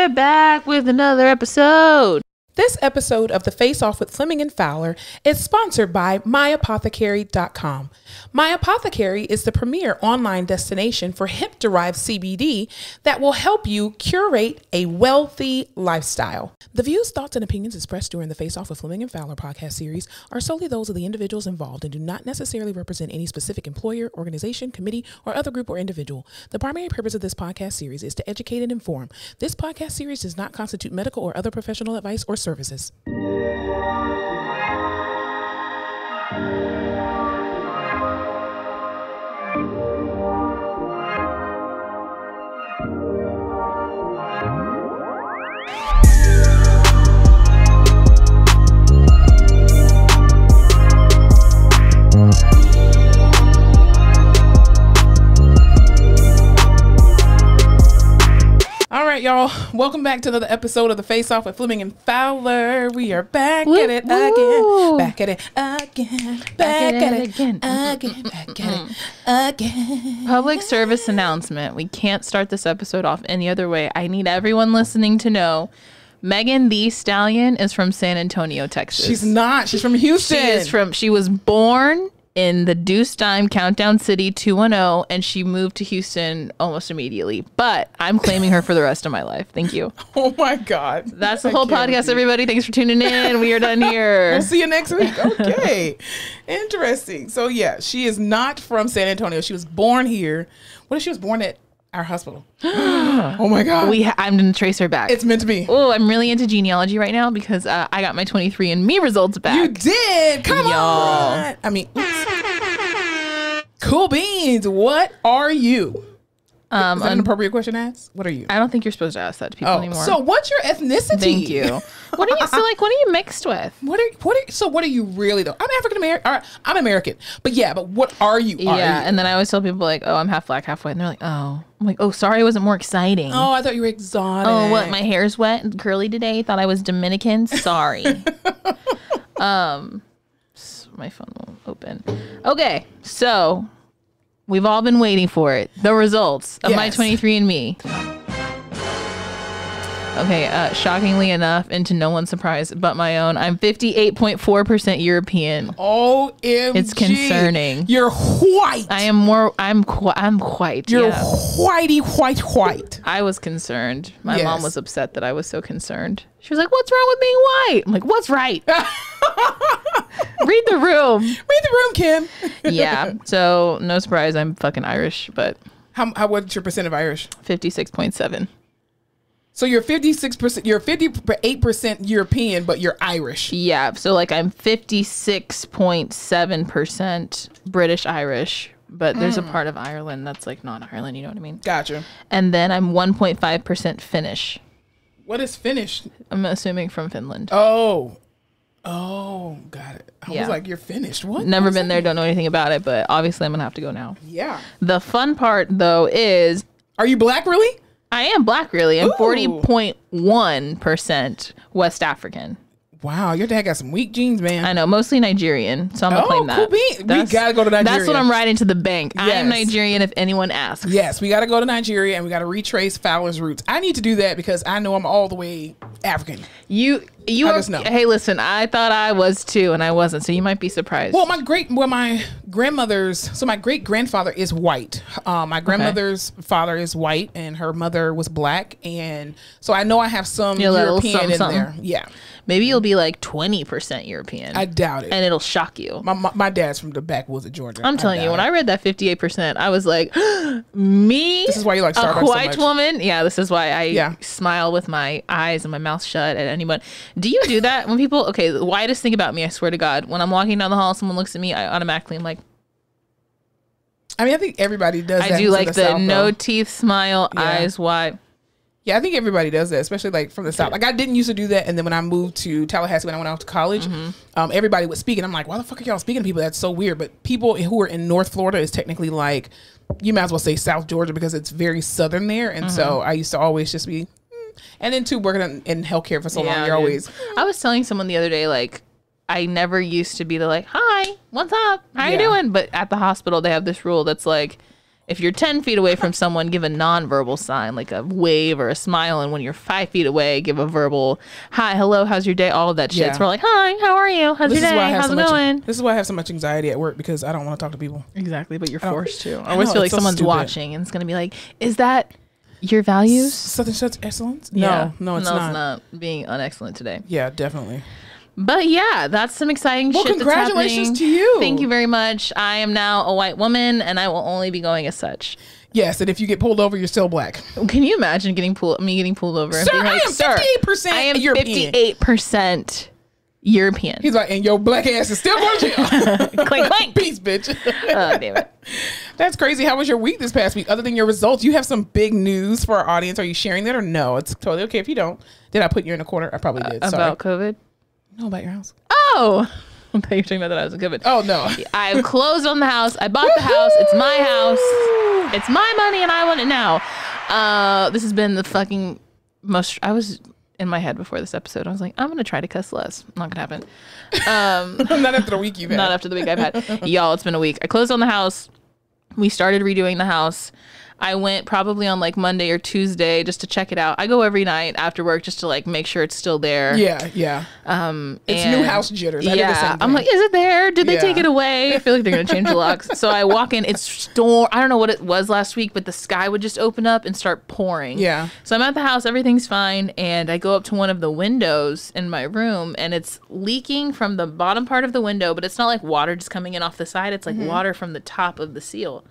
we're back with another episode. This episode of The Face Off with Fleming and Fowler is sponsored by MyApothecary.com. My Apothecary is the premier online destination for hemp-derived CBD that will help you curate a wealthy lifestyle. The views, thoughts, and opinions expressed during the Face Off with Fleming and Fowler podcast series are solely those of the individuals involved and do not necessarily represent any specific employer, organization, committee, or other group or individual. The primary purpose of this podcast series is to educate and inform. This podcast series does not constitute medical or other professional advice or services. All right, y'all. Welcome back to another episode of The Face Off with Fleming and Fowler. We are back at it again. Back at it again. Back at it again. Back at it again. Public service announcement. We can't start this episode off any other way. I need everyone listening to know Megan Thee Stallion is from San Antonio, Texas. She's not. She's from Houston. She was born in the Deuce Dime Countdown City 210, and she moved to Houston almost immediately. But I'm claiming her for the rest of my life. Thank you. Oh my God. That's the whole podcast, everybody. Thanks for tuning in. We are done here. We'll see you next week. Okay. Interesting. So yeah, she is not from San Antonio. She was born here. What if she was born at our hospital? Oh my God. I'm going to trace her back. It's meant to be. Oh, I'm really into genealogy right now because I got my 23andMe results back. You did? Come on. I mean, cool beans. What are you? Is that an appropriate question to ask? What are you? I don't think you're supposed to ask that to people anymore. So what's your ethnicity? Thank you. What are you? So like, what are you mixed with? What are you really though? I'm African American. I'm American. But what are you? And then I always tell people like, oh, I'm half black, half white, and they're like, oh. I'm like, oh, sorry, I wasn't more exciting. Oh, I thought you were exotic. Oh, what? My hair's wet and curly today. Thought I was Dominican. Sorry. My phone won't open. Okay, so we've all been waiting for it. The results of my 23andMe. Okay, shockingly enough, and to no one's surprise but my own, I'm 58.4% European. OMG. It's concerning. You're white. I'm white. You're white. I was concerned. My mom was upset that I was so concerned. She was like, what's wrong with being white? I'm like, what's right? Read the room. Read the room, Kim. Yeah. So no surprise, I'm fucking Irish, but what's your percent of Irish? 56.7. So you're 56%, you're 58% European, but you're Irish. Yeah. So like I'm 56.7% British Irish, but there's a part of Ireland that's like not Ireland. You know what I mean? Gotcha. And then I'm 1.5% Finnish. What is Finnish? I'm assuming from Finland. Oh, got it. I was like, you're Finnish. What? Never been there. Don't know anything about it, but obviously I'm going to have to go now. Yeah. The fun part though is... Are you black really? I am black really. I'm 40.1% West African. Wow, your dad got some weak genes, man. I know, mostly Nigerian, so I'm gonna claim that. Cool bean. We gotta go to Nigeria. That's what I'm writing to the bank. Yes. I am Nigerian if anyone asks. Yes, we gotta go to Nigeria and we gotta retrace Fowler's roots. I need to do that because I know I'm all the way African. You just know. Hey, listen, I thought I was too, and I wasn't. So you might be surprised. Well, my great grandfather is white. My grandmother's father is white, and her mother was black, and so I know I have some European in there. Yeah. Maybe you'll be like 20% European. I doubt it. And it'll shock you. My dad's from the backwoods of Georgia. I'm telling you, when I read that 58%, I was like, me? This is why you like Starbucks a white so much. woman? Yeah, this is why I smile with my eyes and my mouth shut at anyone. Do you do that when people, okay, the whitest thing about me, I swear to God, when I'm walking down the hall, someone looks at me, I automatically am like, I mean, I think everybody does that. I do like the no teeth smile, eyes wide. Yeah, I think everybody does that, especially like from the South. Like I didn't used to do that, and then when I moved to Tallahassee when I went out to college, everybody would speak, and I'm like, why the fuck are y'all speaking to people? That's so weird. But people who are in North Florida is technically like, you might as well say South Georgia because it's very southern there, and so I used to always just be, and then too working in healthcare for so long, you're always. I was telling someone the other day, like, I never used to be the like, hi, what's up? How you doing? But at the hospital, they have this rule that's like, If you're 10 feet away from someone, give a nonverbal sign, like a wave or a smile. And when you're 5 feet away, give a verbal, hi, hello, how's your day? All of that shit. So we're like, hi, how are you? How's your day? How's it going? This is why I have so much anxiety at work, because I don't want to talk to people. Exactly, but you're forced to. I always feel like someone's watching and it's going to be like, is that your values? Such excellence? Yeah. No, it's not. It's not being unexcellent today. Yeah, definitely. But yeah, that's some exciting shit that's happening. Well, congratulations to you. Thank you very much. I am now a white woman, and I will only be going as such. Yes, and if you get pulled over, you're still black. Can you imagine getting pulled over? Sir, and being like, I am 58% I am European. 58% European. He's like, and your black ass is still going to jail. Clink, clink. Peace, bitch. Oh, damn it. That's crazy. How was your week this past week? Other than your results, you have some big news for our audience. Are you sharing that or no? It's totally okay if you don't. Did I put you in a corner? I probably did. About COVID? No, about your house. Oh, I thought you were talking about that I was COVID. Oh, no. I've closed on the house. I bought the house. It's my house. It's my money and I want it now. This has been the fucking most... I was in my head before this episode. I was like, I'm going to try to cuss less. Not going to happen. Not after the week you've had. Not after the week I've had. Y'all, it's been a week. I closed on the house. We started redoing the house. I went probably on like Monday or Tuesday just to check it out. I go every night after work just to like make sure it's still there. Yeah. It's new house jitters. I did the same thing. I'm like, is it there? Did they take it away? I feel like they're gonna change the locks. So I walk in. It's storm. I don't know what it was last week, but the sky would just open up and start pouring. Yeah. So I'm at the house. Everything's fine, and I go up to one of the windows in my room, and it's leaking from the bottom part of the window, but it's not like water just coming in off the side. It's like water from the top of the seal.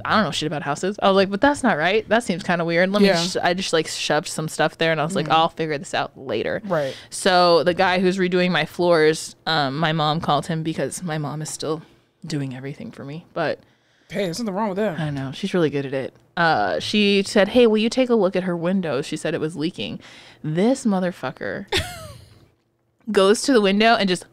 I don't know shit about houses. I was like, but that's not right. That seems kind of weird. I just like shoved some stuff there, and I was like, I'll figure this out later. Right. So the guy who's redoing my floors, my mom called him because my mom is still doing everything for me. But hey, there's nothing wrong with that. I know. She's really good at it. She said, hey, will you take a look at her windows? She said it was leaking. This motherfucker goes to the window and just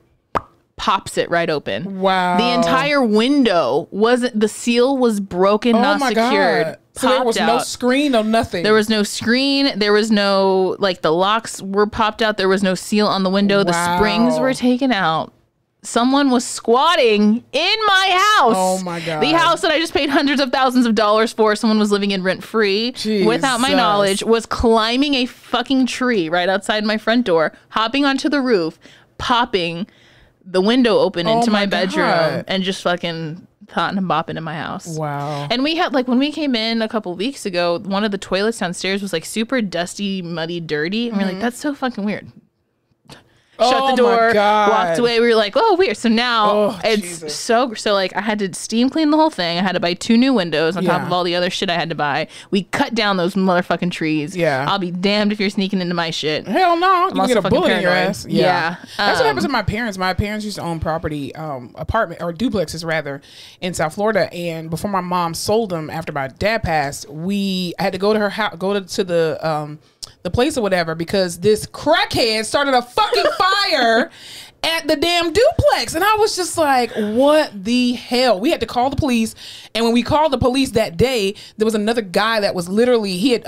pops it right open. Wow. The entire window the seal was broken, not secured. God. So there was no screen, no nothing. There was no screen. There was no, like, the locks were popped out. There was no seal on the window. Wow. The springs were taken out. Someone was squatting in my house. Oh my God. The house that I just paid hundreds of thousands of dollars for, someone was living in rent-free without my knowledge, was climbing a fucking tree right outside my front door, hopping onto the roof, popping the window open into my bedroom, and just fucking thought and bopping in my house. Wow. And we had, like, when we came in a couple weeks ago, one of the toilets downstairs was like super dusty, muddy, dirty. And we're like, that's so fucking weird. Shut the door, walked away. We were like, oh, weird. So now it's so like I had to steam clean the whole thing. I had to buy 2 new windows on top of all the other shit I had to buy. We cut down those motherfucking trees. Yeah. I'll be damned if you're sneaking into my shit. Hell no. You can get a bullet in your ass. Yeah. That's what happens to my parents. My parents used to own property, apartment or duplexes rather, in South Florida. And before my mom sold them after my dad passed, I had to go to her house, go to the place or whatever, because this crackhead started a fucking fire at the damn duplex. And I was just like, what the hell? We had to call the police. And when we called the police that day, there was another guy that was literally, he had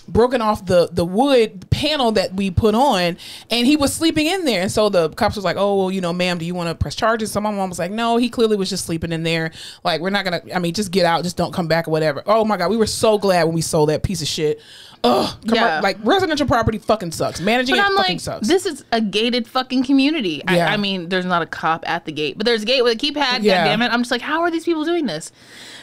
broken off the wood panel that we put on, and he was sleeping in there. And so the cops was like, oh, well, you know, ma'am, do you want to press charges? So my mom was like, no, he clearly was just sleeping in there. Like, we're not gonna, I mean, just get out, just don't come back or whatever. Oh my God, we were so glad when we sold that piece of shit. Ugh, like residential property fucking sucks. Managing it fucking sucks. This is a gated fucking community. Yeah. I mean, there's not a cop at the gate, but there's a gate with a keypad. God damn it. I'm just like, how are these people doing this?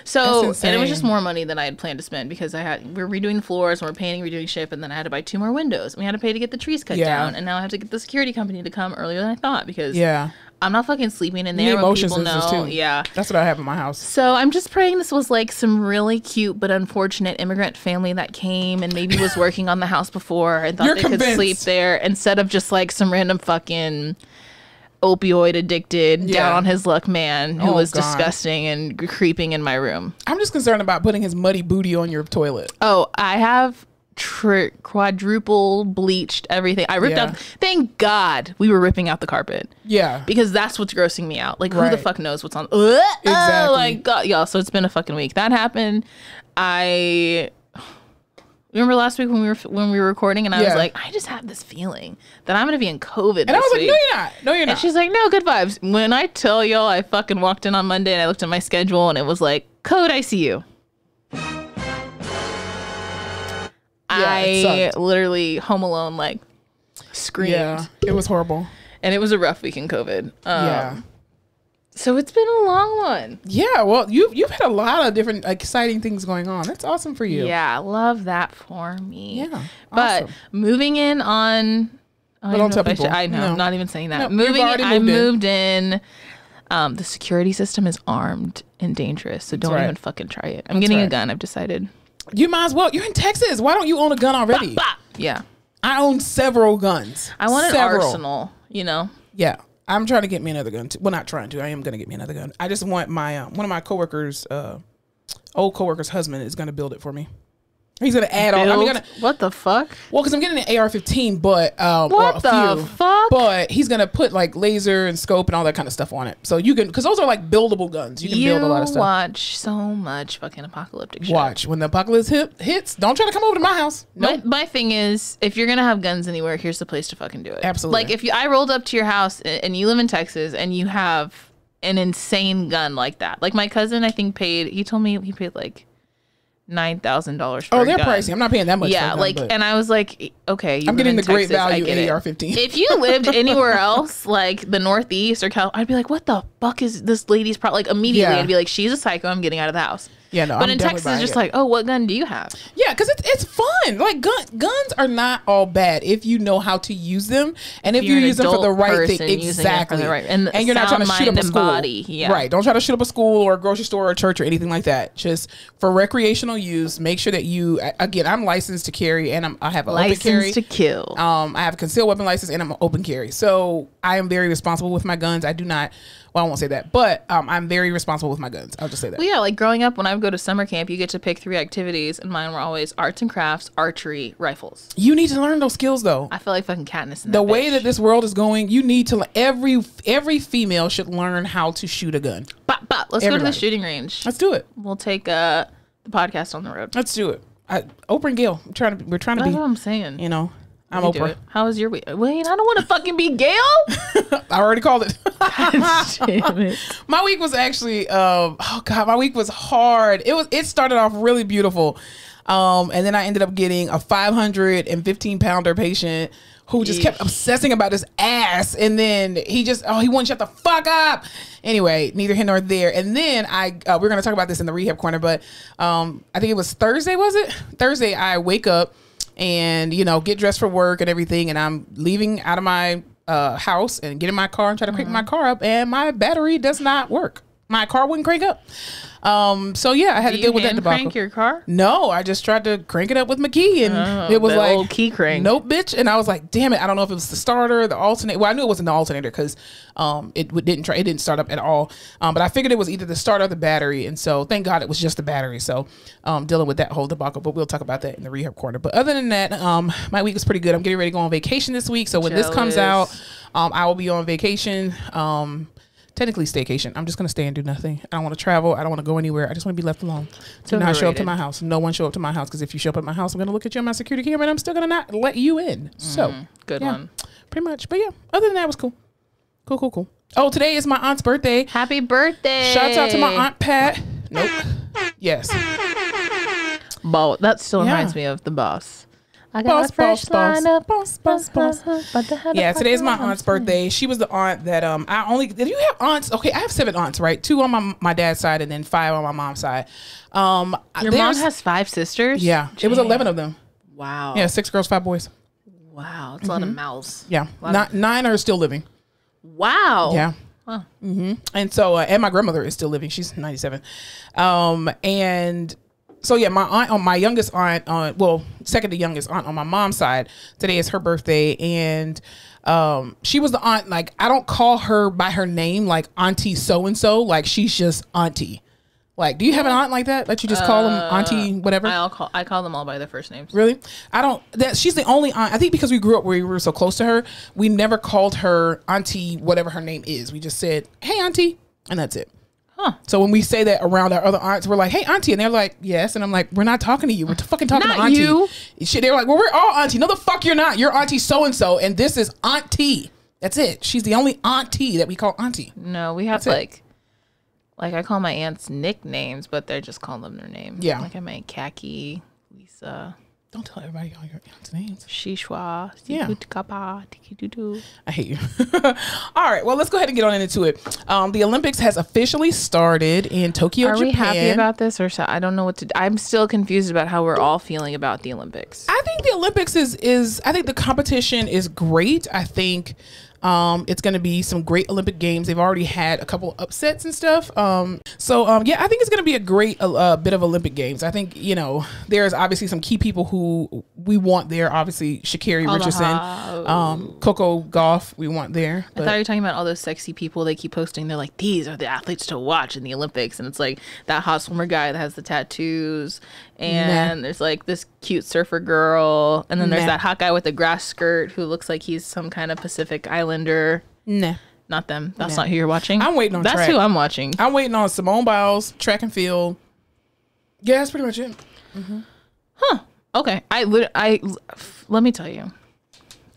So, and it was just more money than I had planned to spend, because we're redoing the floors and we're painting, redoing shit, and then I had to buy 2 more windows. We had to pay to get the trees cut down, and now I have to get the security company to come earlier than I thought, because I'm not fucking sleeping in there when people know. Too. Yeah. That's what I have in my house. So I'm just praying this was like some really cute but unfortunate immigrant family that came and maybe was working on the house before and thought could sleep there, instead of just like some random fucking opioid addicted, down on his luck man who was disgusting and creeping in my room. I'm just concerned about putting his muddy booty on your toilet. Oh, I have quadruple bleached everything. I ripped out. Thank God we were ripping out the carpet. Yeah, because that's what's grossing me out. Like, who the fuck knows what's on? Exactly. Oh my God, y'all. So it's been a fucking week. That happened. I remember last week when we were recording, and I was like, I just have this feeling that I'm gonna be in COVID. And I was like, no, you're not. No, you're not. And she's like, no, good vibes. When I tell y'all, I fucking walked in on Monday and I looked at my schedule and it was like, code ICU. I literally Home Alone like screamed. Yeah, it was horrible. And it was a rough week in COVID. So it's been a long one. Yeah, well, you've had a lot of different exciting things going on. That's awesome for you. Yeah, I love that for me. Yeah, but awesome. Moving in on... But don't tell people. I know, no. I'm not even saying that. No, I moved in. The security system is armed and dangerous, so don't even fucking try it. I'm getting a gun, I've decided. You might as well. You're in Texas. Why don't you own a gun already? Bah, bah. Yeah. I own several guns. I want an arsenal, you know? Yeah. I'm trying to get me another gun. Well, not trying to. I am going to get me another gun. I just want my one of my coworkers, old coworker's husband is going to build it for me. He's going to add on. What the fuck? Well, because I'm getting an AR-15, but what the fuck? But he's going to put like laser and scope and all that kind of stuff on it. So you can, because those are like buildable guns. You can build a lot of stuff. Watch so much fucking apocalyptic shit. Watch when the apocalypse hits. Don't try to come over to my house. Nope. My thing is, if you're gonna have guns anywhere, here's the place to fucking do it. Absolutely. Like if I rolled up to your house and you live in Texas and you have an insane gun like that. Like my cousin, I think he told me he paid like $9,000 for they're pricey. I'm not paying that much. Yeah, for a gun, and I was like, okay, I'm getting the Texas, great value AR-15. If you lived anywhere else, like the Northeast or I'd be like, what the fuck is this lady's problem? Like immediately, I'd be like, she's a psycho. I'm getting out of the house. Yeah, no. But in Texas, it's just like, oh, what gun do you have? Yeah, because it's fun. Like guns are not all bad if you know how to use them, and if you use them for the right thing. Exactly. And you're not trying to shoot up a school. Body. Yeah. Right. Don't try to shoot up a school or a grocery store or a church or anything like that. Just for recreational use. Make sure that you. Again, I'm licensed to carry, and I have an open carry. Licensed to kill. I have a concealed weapon license, and I'm an open carry. So I am very responsible with my guns. I do not. Well, I won't say that, but I'm very responsible with my guns. I'll just say that. Well, yeah, like growing up, when I would go to summer camp, you get to pick 3 activities, and mine were always arts and crafts, archery, rifles. You need to learn those skills, though. I feel like fucking Katniss. The way that this world is going, you need to. Every female should learn how to shoot a gun. Let's go to the shooting range. Let's do it. We'll take the podcast on the road. Let's do it. Oprah and Gail. We're trying to be. That's what I'm saying. You know. I'm Oprah. How was your week? Wait, I don't want to fucking be Gail. I already called it. Damn it. My week was actually, my week was hard. It started off really beautiful. And then I ended up getting a 515-pounder patient who just kept obsessing about his ass. And then he wouldn't shut the fuck up. Anyway, neither here nor there. And then we're going to talk about this in the rehab corner, but I think it was Thursday, was it? Thursday, I wake up and, get dressed for work and everything. And I'm leaving out of my house and get in my car and try to crank my car up. And my battery does not work. My car wouldn't crank up. So yeah, I had to deal with that debacle. Crank your car? No, I just tried to crank it up with my key, and it was like old key crank. Nope, bitch. And I was like, damn it, I don't know if it was the starter, the alternator. Well, I knew it wasn't the alternator because it didn't start up at all. But I figured it was either the starter or the battery, and so thank God it was just the battery. So dealing with that whole debacle, but we'll talk about that in the rehab corner. But other than that, my week was pretty good. I'm getting ready to go on vacation this week, so when this comes out, I will be on vacation. Technically staycation. I'm just going to stay and do nothing. I don't want to travel. I don't want to go anywhere. I just want to be left alone. Do not show up to my house. No one show up to my house, because if you show up at my house, I'm going to look at you on my security camera and I'm still going to not let you in. So good one. Pretty much. But yeah, other than that, it was cool. Cool. Oh, today is my aunt's birthday. Happy birthday. Shouts out to my Aunt Pat. Nope. Yes. Bo, that still reminds me of The Boss. I got boss. Yeah, today's my aunt's birthday. She was the aunt that did you have aunts? Okay, I have 7 aunts, right? 2 on my dad's side and then 5 on my mom's side. Your mom has 5 sisters? Yeah. It was 11 of them. Wow. Yeah, 6 girls, 5 boys. Wow, it's a lot of mouths. Yeah. 9 are still living. Wow. Yeah. Huh. And so and my grandmother is still living. She's 97. And so yeah, my youngest aunt, second to youngest aunt on my mom's side, today is her birthday, and she was the aunt, like, I don't call her by her name, like Auntie so and so, like she's just Auntie. Like, do you have an aunt like that you just call them Auntie whatever? I call them all by their first names. Really? She's the only aunt. I think because we grew up where we were so close to her, we never called her Auntie whatever her name is. We just said, "Hey Auntie," and that's it. Huh. So when we say that around our other aunts, we're like, "Hey Auntie," and they're like, "Yes," and I'm like, "We're not talking to you. We're fucking talking to Auntie." You. They're like, "Well, we're all Auntie." No, the fuck you're not. You're Auntie so and so, and this is Auntie. That's it. She's the only Auntie that we call Auntie. No, we have like I call my aunts nicknames, but they're just calling them their name. Yeah. Like I made Khaki, Lisa. Don't tell everybody all your names. Shishwa. Yeah. I hate you. All right. Well, let's go ahead and get on into it. The Olympics has officially started in Tokyo, Japan. Are we happy about this, or I don't know what to do. I'm still confused about how we're all feeling about the Olympics. I think the Olympics is I think the competition is great. I think it's going to be some great Olympic games. They've already had a couple upsets and stuff. Yeah, I think it's going to be a great bit of Olympic games. I think, you know, there's obviously some key people who we want there. Obviously, Sha'Carri Richardson, Coco Gauff, we want there. I thought you were talking about all those sexy people they keep posting. They're like, these are the athletes to watch in the Olympics. And it's like that hot swimmer guy that has the tattoos. And there's like this cute surfer girl. And then there's that hot guy with the grass skirt who looks like he's some kind of Pacific Islander. Nah. Not them. That's not who you're watching. I'm waiting on That's track. Who I'm watching. I'm waiting on Simone Biles, track and field. Yeah, that's pretty much it. Mm-hmm. Huh. Okay. Let me tell you.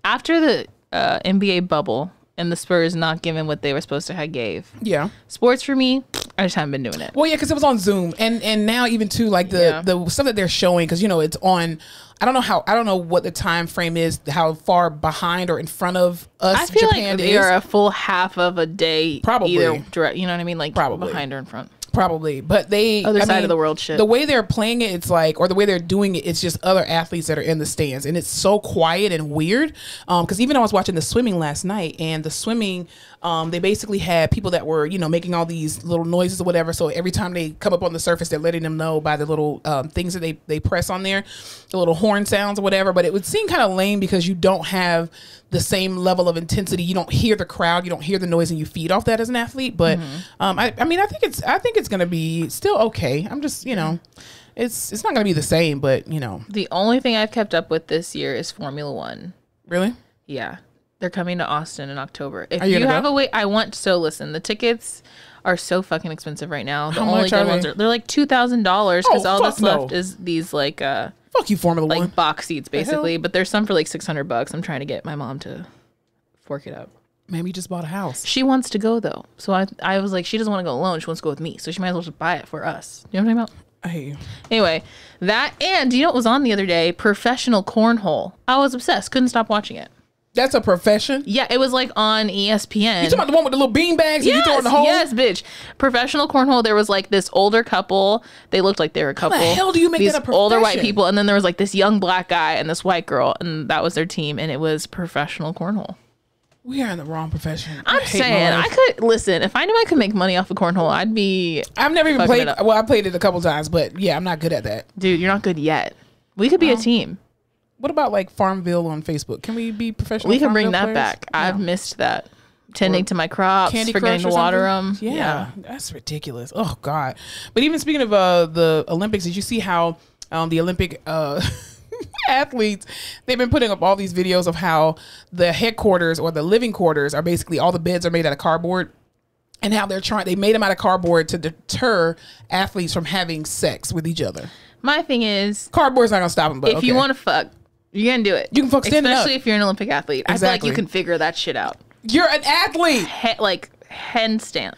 After the NBA bubble and the Spurs not giving what they were supposed to have gave. Yeah. Sports for me, I just haven't been doing it. Well, yeah, because it was on Zoom, and now even too like the stuff that they're showing, because you know it's on. I don't know what the time frame is, how far behind or in front of us. I feel Japan like they are a full half of a day, probably either direct. You know what I mean? Like probably behind or in front. Probably, but other side of the world shit. The way they're playing it, it's like, or the way they're doing it, it's just other athletes that are in the stands, and it's so quiet and weird. Because even I was watching the swimming last night, and the swimming, they basically had people that were, you know, making all these little noises or whatever. So every time they come up on the surface, they're letting them know by the little things that they press on there, the little horn sounds or whatever. But it would seem kind of lame because you don't have the same level of intensity. You don't hear the crowd, you don't hear the noise, and you feed off that as an athlete. But I think it's gonna be still okay. I'm just, you know, it's not gonna be the same, but you know. The only thing I've kept up with this year is Formula One. Really? Yeah. They're coming to Austin in October. If you have a way, listen, the tickets are so fucking expensive right now. The only good ones they're like $2,000 because all that's left is these like fuck you, Formula One. Like box seats basically, but there's some for like $600. I'm trying to get my mom to fork it up. Maybe you just bought a house. She wants to go though. So I was like, she doesn't want to go alone. She wants to go with me. So she might as well just buy it for us. You know what I'm talking about? I hate you. Anyway, that, and do you know what was on the other day? Professional cornhole. I was obsessed. Couldn't stop watching it. That's a profession? Yeah, it was like on ESPN. You talking about the one with the little bean bags and you throw in the hole? Yes, bitch. Professional cornhole. There was like this older couple. They looked like they were a couple. How the hell do you make that a profession? Older white people. And then there was like this young black guy and this white girl. And that was their team. And it was professional cornhole. We are in the wrong profession. I'm saying, I could, listen, if I knew I could make money off of cornhole, I've never even played. Well, I played it a couple times, but yeah, I'm not good at that. Dude, you're not good yet. We could be a team. What about like Farmville on Facebook? Can we be professional? We can bring that back. Yeah. I've missed that. Tending to my crops, forgetting to water them. Yeah, that's ridiculous. Oh God. But even speaking of the Olympics, did you see how the Olympic athletes, they've been putting up all these videos of how the headquarters or the living quarters are basically, all the beds are made out of cardboard, and how they made them out of cardboard to deter athletes from having sex with each other. My thing is, cardboard's not gonna stop them, but if you want to fuck, you're gonna do it. You can fuck standing up. Especially if you're an Olympic athlete. Exactly. I feel like you can figure that shit out. You're an athlete. Handstands.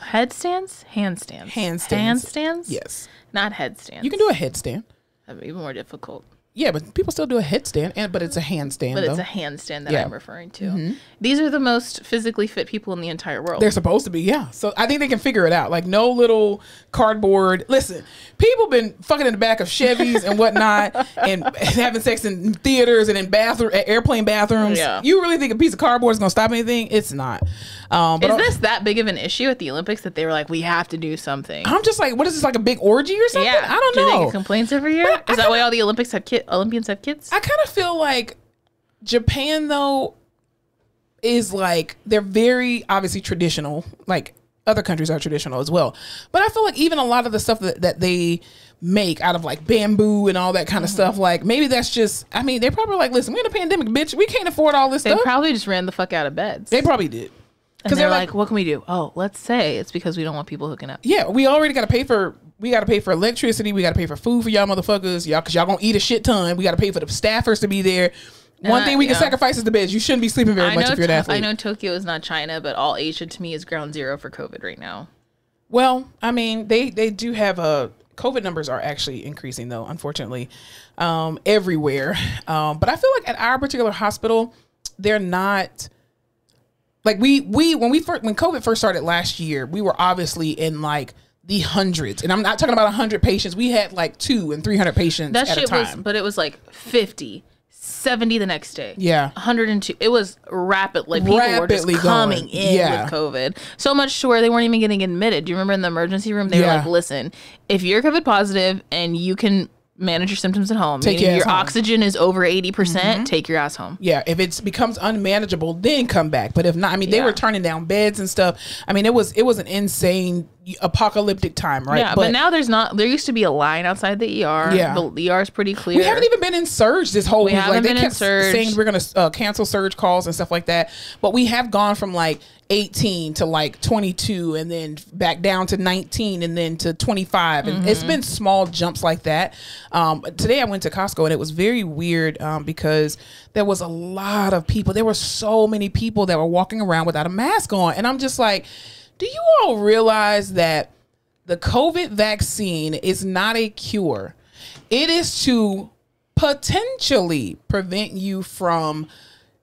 Yes. Not headstands. You can do a headstand. That'd be more difficult. Yeah, but people still do a headstand, but it's a handstand. But it's a handstand that I'm referring to. Mm-hmm. These are the most physically fit people in the entire world. They're supposed to be, yeah. So I think they can figure it out. Like no little cardboard. Listen, people been fucking in the back of Chevys and whatnot, and having sex in theaters and in airplane bathrooms. Yeah. You really think a piece of cardboard is gonna stop anything? It's not. Is this that big of an issue at the Olympics that they were like, we have to do something? I'm just like, what is this, like a big orgy or something? Yeah. I don't know. Do they get complaints every year? Is that why all the Olympians have kids? I kind of feel like Japan, though, is like, they're very obviously traditional. Like other countries are traditional as well. But I feel like even a lot of the stuff that they make out of like bamboo and all that kind of stuff, like maybe that's just, I mean, they're probably like, listen, we're in a pandemic, bitch. We can't afford all this stuff. They probably just ran the fuck out of beds. They probably did. Because they're like, what can we do? Oh, let's say it's because we don't want people hooking up. Yeah, we already got to pay for electricity. We got to pay for food for y'all motherfuckers. Because y'all going to eat a shit ton. We got to pay for the staffers to be there. One thing we can sacrifice is the beds. You shouldn't be sleeping very much if you're an athlete. I know Tokyo is not China, but all Asia to me is ground zero for COVID right now. Well, I mean, they do have a COVID numbers are actually increasing, though, unfortunately, everywhere. But I feel like at our particular hospital, they're not like when COVID first started last year, we were obviously in like the hundreds, and I'm not talking about 100 patients. We had like 200 and 300 patients at a time. But it was like 50, 70 the next day. Yeah, 102. It was rapid. Like people were just coming in with COVID, so much to where they weren't even getting admitted. Do you remember in the emergency room? They were like, "Listen, if you're COVID positive and you can manage your symptoms at home, your oxygen is over 80%, take your ass home." Yeah, if it becomes unmanageable, then come back. But if not, I mean, they were turning down beds and stuff. I mean, it was an insane apocalyptic time, right? Yeah, but now there used to be a line outside the ER. Yeah, the ER is pretty clear. We haven't even been in surge this whole week. Like they kept saying we're gonna cancel surge calls and stuff like that, but we have gone from like 18 to like 22 and then back down to 19 and then to 25, and it's been small jumps like that. Today I went to Costco and it was very weird because there was a lot of people. There were so many people that were walking around without a mask on, and I'm just like, do you all realize that the COVID vaccine is not a cure? It is to potentially prevent you from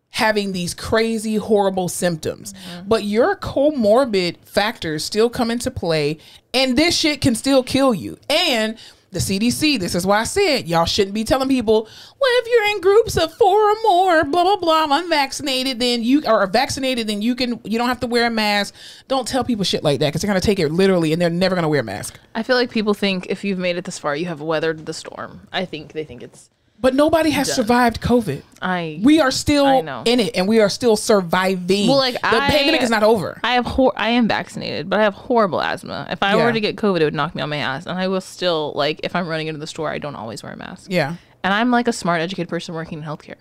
having these crazy, horrible symptoms. But your comorbid factors still come into play, and this shit can still kill you. And the CDC, this is why I said y'all shouldn't be telling people, well, if you're in groups of 4 or more, blah, blah, blah, I'm unvaccinated, then you are vaccinated, then you don't have to wear a mask. Don't tell people shit like that, because they're going to take it literally and they're never going to wear a mask. I feel like people think if you've made it this far, you have weathered the storm. I think they think it's But nobody has survived COVID. We are still in it, and we are still surviving. Well, like the pandemic is not over. I am vaccinated, but I have horrible asthma. If I were to get COVID, it would knock me on my ass, and I will still, like, if I'm running into the store, I don't always wear a mask. Yeah. And I'm like a smart, educated person working in healthcare.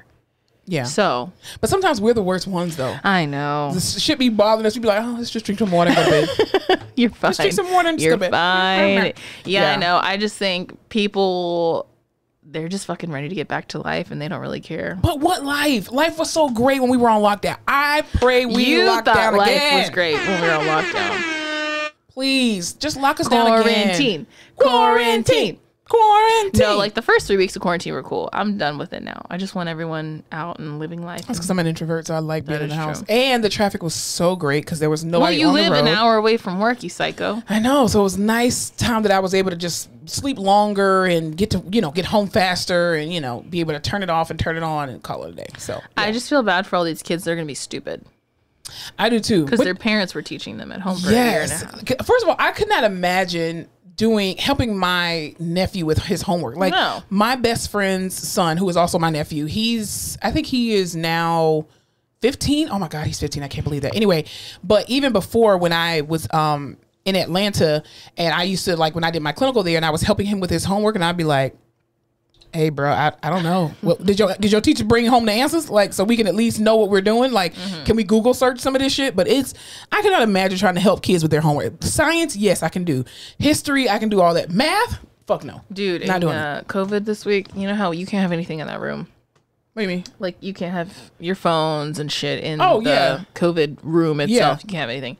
Yeah. So, but sometimes we're the worst ones, though. I know. This shit be bothering us. We be like, oh, let's just drink some water and go to bed. You're fine. Just drink some water and just go to bed. Fine. Yeah, I know. I just think people, they're just fucking ready to get back to life, and they don't really care. But what life? Life was so great when we were on lockdown. I pray we lock down life again. Was great when we were on lockdown. Please, just lock us down again. Quarantine. No, like the first 3 weeks of quarantine were cool. I'm done with it now. I just want everyone out and living life. That's because I'm an introvert, so I like being in the house. True. And the traffic was so great because there was nobody on the road. Well, you live an hour away from work, you psycho. I know, so it was nice time that I was able to just sleep longer and get to, get home faster and, be able to turn it off and turn it on and call it a day. So yeah. I just feel bad for all these kids. They're going to be stupid. I do too. Because their parents were teaching them at home for a year and a half. First of all, I could not imagine helping my nephew with his homework. Like my best friend's son, who is also my nephew, I think he is now 15. Oh my God, he's 15. I can't believe that. Anyway, but even before, when I was in Atlanta, and I used to, like, when I did my clinical there and I was helping him with his homework, and I'd be like, hey bro, I don't know. Well, did your teacher bring home the answers? Like, so we can at least know what we're doing? Like, can we Google search some of this shit? But I cannot imagine trying to help kids with their homework. Science, yes, I can do. History, I can do all that. Math, fuck no. Dude, not doing it. COVID this week, you know how you can't have anything in that room? What do you mean? Like, you can't have your phones and shit in the COVID room itself. You can't have anything.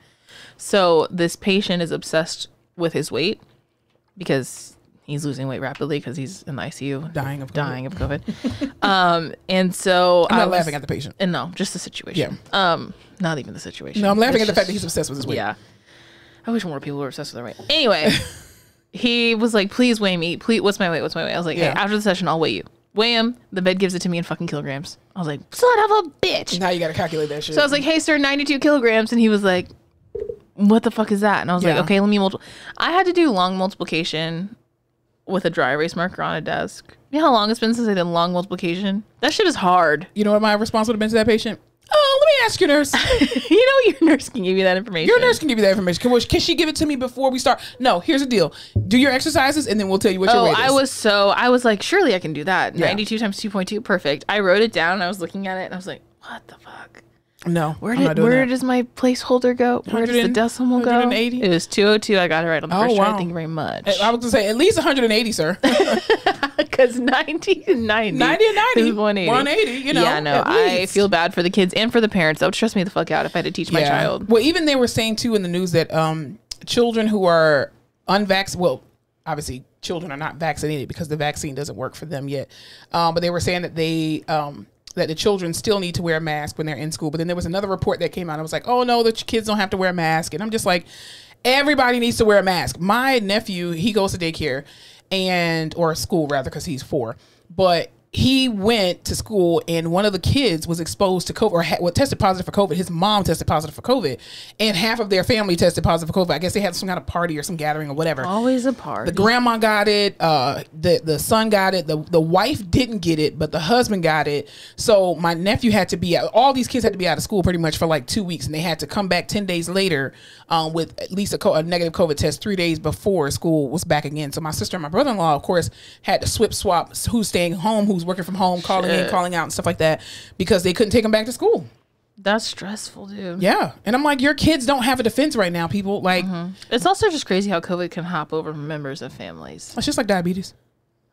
So this patient is obsessed with his weight because he's losing weight rapidly because he's in the ICU. Dying of COVID. And so I'm not laughing at the patient. And no, just the situation. Yeah. Not even the situation. No, I'm laughing at the fact that he's obsessed with his weight. Yeah. I wish more people were obsessed with their weight. Anyway, he was like, please weigh me. Please, what's my weight? I was like, hey, after the session, I'll weigh you. Weigh him. The bed gives it to me in fucking kilograms. I was like, son of a bitch. Now you got to calculate that shit. So I was like, hey, sir, 92 kilograms. And he was like, what the fuck is that? And I was like, okay, let me multiply. I had to do long multiplication with a dry erase marker on a desk. You know how long it's been since I did long multiplication? That shit is hard. You know what my response would have been to that patient? Oh, let me ask your nurse. Your nurse can give you that information. Your nurse can give you that information. Can she give it to me before we start? No, here's the deal. Do your exercises and then we'll tell you what your weight is. I was like, surely I can do that. 92 times 2.2, perfect. I wrote it down and I was looking at it and I was like, what the fuck? No, where does my placeholder go? Where does the decimal go? 180? It was 202. I got it right on the first try. Thank you very much. I was gonna say at least 180, sir. Because 90 and 90. 90 and 90 is 180. 180. Yeah, no, I feel bad for the kids and for the parents. That would stress me the fuck out if I had to teach my child. Well, even they were saying too in the news that children who are unvaccinated, well, obviously children are not vaccinated because the vaccine doesn't work for them yet. But they were saying that that the children still need to wear a mask when they're in school. But then there was another report that came out. I was like, oh no, the kids don't have to wear a mask. And I'm just like, everybody needs to wear a mask. My nephew, he goes to daycare or school rather, because he's 4. But he went to school and one of the kids was exposed to COVID or tested positive for COVID. His mom tested positive for COVID and half of their family tested positive for COVID. I guess they had some kind of party or some gathering or whatever. Always a party. The grandma got it. The son got it. The wife didn't get it, but the husband got it. So my nephew had to be out. All these kids had to be out of school pretty much for like 2 weeks, and they had to come back 10 days later with at least a negative COVID test 3 days before school was back again. So my sister and my brother-in-law, of course, had to swap who's staying home, who's working from home, calling in, calling out and stuff like that, because they couldn't take them back to school. That's stressful, dude. Yeah. And I'm like, your kids don't have a defense right now, people. Like, it's also just crazy how COVID can hop over members of families. It's just like diabetes.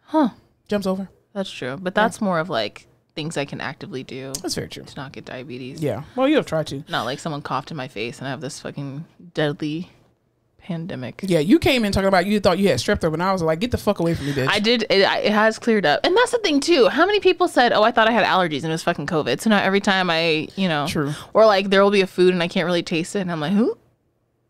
Huh. Jumps over. That's true. But that's more of like things I can actively do. That's very true. To not get diabetes. Yeah. Well, you have tried to. Not like someone coughed in my face and I have this fucking deadly pandemic. Yeah, you came in talking about you thought you had strep throat, and I was like, get the fuck away from me, bitch. I did. It has cleared up. And that's the thing too. How many people said, oh, I thought I had allergies and it was fucking COVID. So now every time True. Or like there will be a food and I can't really taste it and I'm like, who?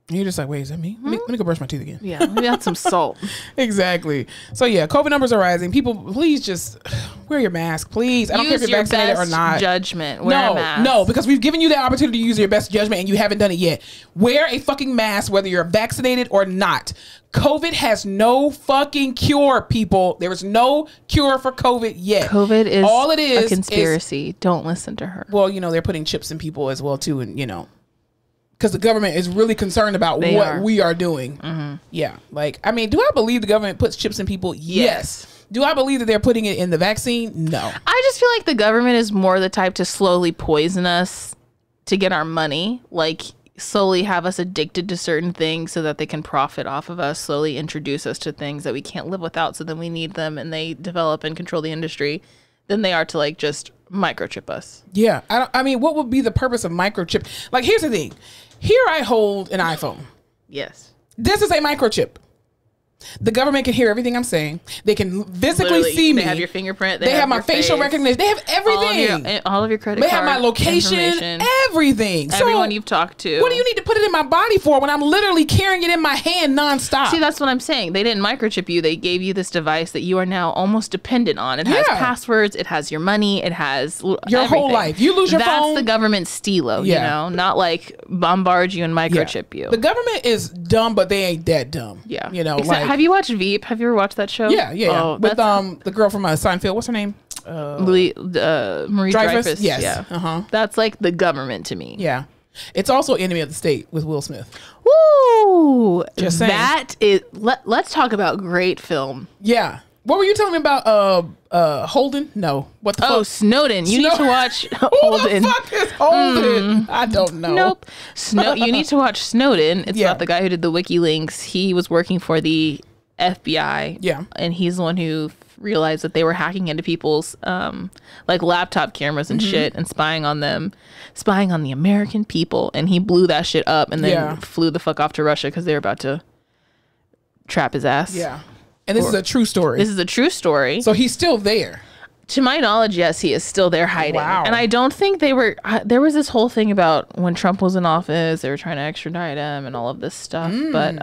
And you're just like, wait, is that me? Let me go brush my teeth again. Yeah, maybe that's some salt. Exactly. So yeah, COVID numbers are rising. People, please just wear your mask, please. I don't care if you're vaccinated or not. Judgment. Wear a mask. No, because we've given you the opportunity to use your best judgment and you haven't done it yet. Wear a fucking mask whether you're vaccinated or not. COVID has no fucking cure, people. There is no cure for COVID yet. COVID is all it is a conspiracy. Don't listen to her. Well, they're putting chips in people as well too, and because the government is really concerned about what we are doing. Mm-hmm. Yeah. Like, I mean, do I believe the government puts chips in people? Yes. Do I believe that they're putting it in the vaccine? No. I just feel like the government is more the type to slowly poison us to get our money. Like, slowly have us addicted to certain things so that they can profit off of us, slowly introduce us to things that we can't live without. So then we need them and they develop and control the industry than they are to like just microchip us. Yeah. I mean, what would be the purpose of microchip? Like, here's the thing. Here I hold an iPhone. Yes. This is a microchip. The government can hear everything I'm saying. They can physically see me. They have your fingerprint. They have my facial recognition. They have everything. All of your credit card. They have my location. Everything. Everyone you've talked to. What do you need to put it in my body for when I'm literally carrying it in my hand nonstop? See, that's what I'm saying. They didn't microchip you. They gave you this device that you are now almost dependent on. It has passwords. It has your money. It has your everything. Whole life. You lose your phone. That's the government's stilo, not like bombard you and microchip you. The government is dumb, but they ain't that dumb. Yeah. Have you watched Veep? Have you ever watched that show? Yeah. Oh, with the girl from Seinfeld. What's her name? Marie Dreyfus. Yes. Yeah. That's like the government to me. Yeah. It's also Enemy of the State with Will Smith. Woo! Just saying. That is. Let's talk about great film. Yeah. What were you telling me about Holden? No. What the fuck? Oh, Snowden. You need to watch Holden. Who the fuck is Holden? I don't know. Nope. You need to watch Snowden. It's about the guy who did the WikiLeaks. He was working for the FBI. Yeah. And he's the one who realized that they were hacking into people's like laptop cameras and shit and spying on them, spying on the American people. And he blew that shit up and then flew the fuck off to Russia because they were about to trap his ass. Yeah. And this is a true story. This is a true story. So he's still there. To my knowledge, yes, he is still there hiding. Wow. And I don't think they were... there was this whole thing about when Trump was in office, they were trying to extradite him and all of this stuff. But...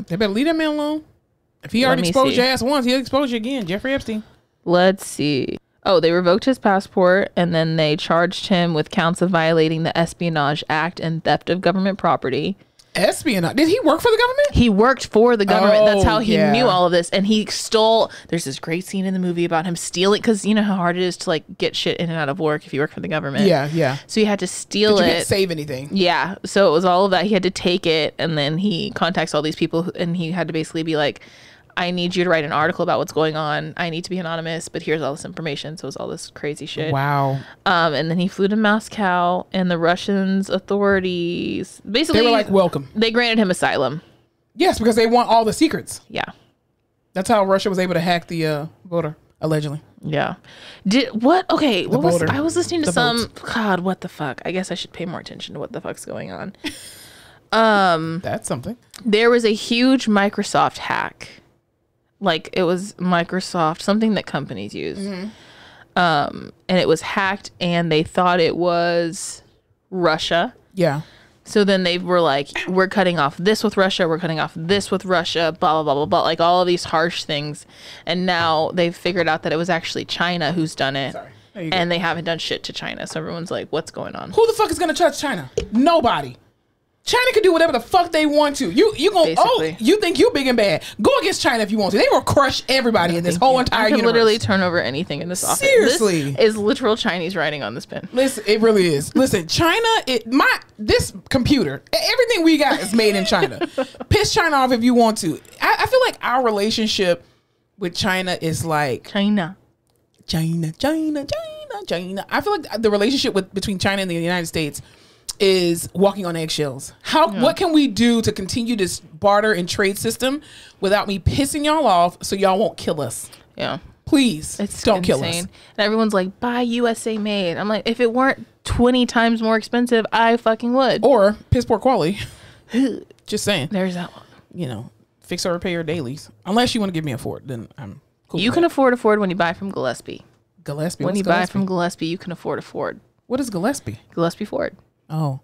they better leave that man alone. If he already exposed your ass once, he'll expose you again. Jeffrey Epstein. Let's see. Oh, they revoked his passport and then they charged him with counts of violating the Espionage Act and theft of government property. Espionage? Did he work for the government? He worked for the government. That's how he knew all of this. And he stole... There's this great scene in the movie about him stealing... Because you know how hard it is to like get shit in and out of work if you work for the government. Yeah. So he had to steal it. You can't save anything. Yeah. So it was all of that. He had to take it and then he contacts all these people and he had to basically be like, I need you to write an article about what's going on. I need to be anonymous, but here's all this information. So it was all this crazy shit. Wow. And then he flew to Moscow and the Russians authorities basically... They were like, welcome. They granted him asylum. Yes, because they want all the secrets. Yeah. That's how Russia was able to hack the voter, allegedly. Yeah. Okay. I was listening to God, what the fuck? I guess I should pay more attention to what the fuck's going on. That's something. There was a huge Microsoft hack. like it was Microsoft, something that companies use. And it was hacked and they thought it was Russia. Yeah. So then they were like, we're cutting off this with Russia. We're cutting off this with Russia, blah, blah, blah, blah, blah. Like all of these harsh things. And now they've figured out that it was actually China who's done it. Sorry. And they haven't done shit to China. So everyone's like, what's going on? Who the fuck is going to touch China? Nobody. China can do whatever the fuck they want to. You gonna you think you big and bad? Go against China if you want to. They will crush everybody in this whole entire universe. Literally turn over anything in this office. Seriously, this is literal Chinese writing on this pen. Listen, it really is. Listen, China. This computer, everything we got is made in China. Piss China off if you want to. I feel like our relationship with China is like China. I feel like the relationship between China and the United States is walking on eggshells. What can we do to continue this barter and trade system without me pissing y'all off so y'all won't kill us? Yeah. Please don't kill us. And everyone's like, buy USA made. I'm like, if it weren't 20 times more expensive, I fucking would. Or piss poor quality. Just saying. There's that one. You know, fix or repair your dailies. Unless you want to give me a Ford, then I'm cool. You can afford a Ford when you buy from Gillespie. Gillespie? When you buy from Gillespie, you can afford a Ford. What is Gillespie? Gillespie Ford. Oh.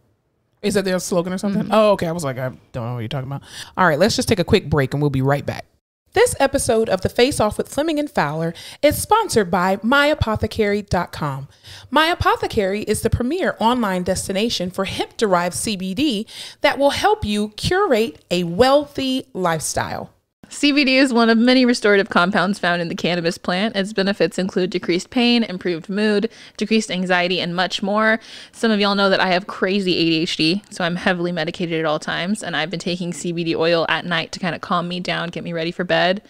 Is that their slogan or something? Oh, okay. I was like, I don't know what you're talking about. All right, let's just take a quick break and we'll be right back. This episode of The Face Off with Fleming and Fowler is sponsored by MyApothecary.com. My Apothecary is the premier online destination for hemp-derived CBD that will help you curate a wealthy lifestyle. CBD is one of many restorative compounds found in the cannabis plant. Its benefits include decreased pain, improved mood, decreased anxiety, and much more. Some of y'all know that I have crazy ADHD, so I'm heavily medicated at all times, and I've been taking CBD oil at night to kind of calm me down, get me ready for bed.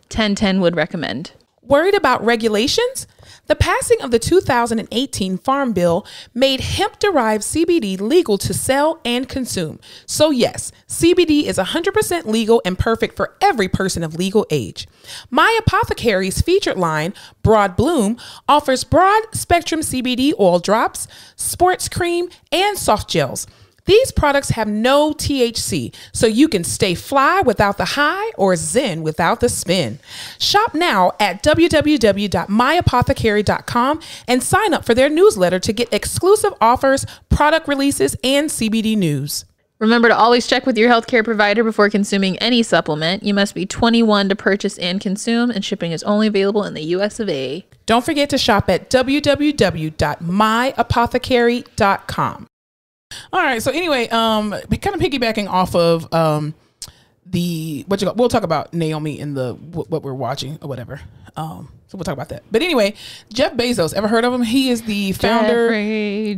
10/10 would recommend. Worried about regulations? The passing of the 2018 Farm Bill made hemp-derived CBD legal to sell and consume. So yes, CBD is 100% legal and perfect for every person of legal age. My Apothecary's featured line, Broad Bloom, offers broad-spectrum CBD oil drops, sports cream, and soft gels. These products have no THC, so you can stay fly without the high or zen without the spin. Shop now at www.myapothecary.com and sign up for their newsletter to get exclusive offers, product releases, and CBD news. Remember to always check with your healthcare provider before consuming any supplement. You must be 21 to purchase and consume, and shipping is only available in the US of A. Don't forget to shop at www.myapothecary.com. All right. So anyway, kind of piggybacking off of we'll talk about Naomi in the what we're watching or whatever. So we'll talk about that. But anyway, Jeff Bezos, ever heard of him? He is the founder.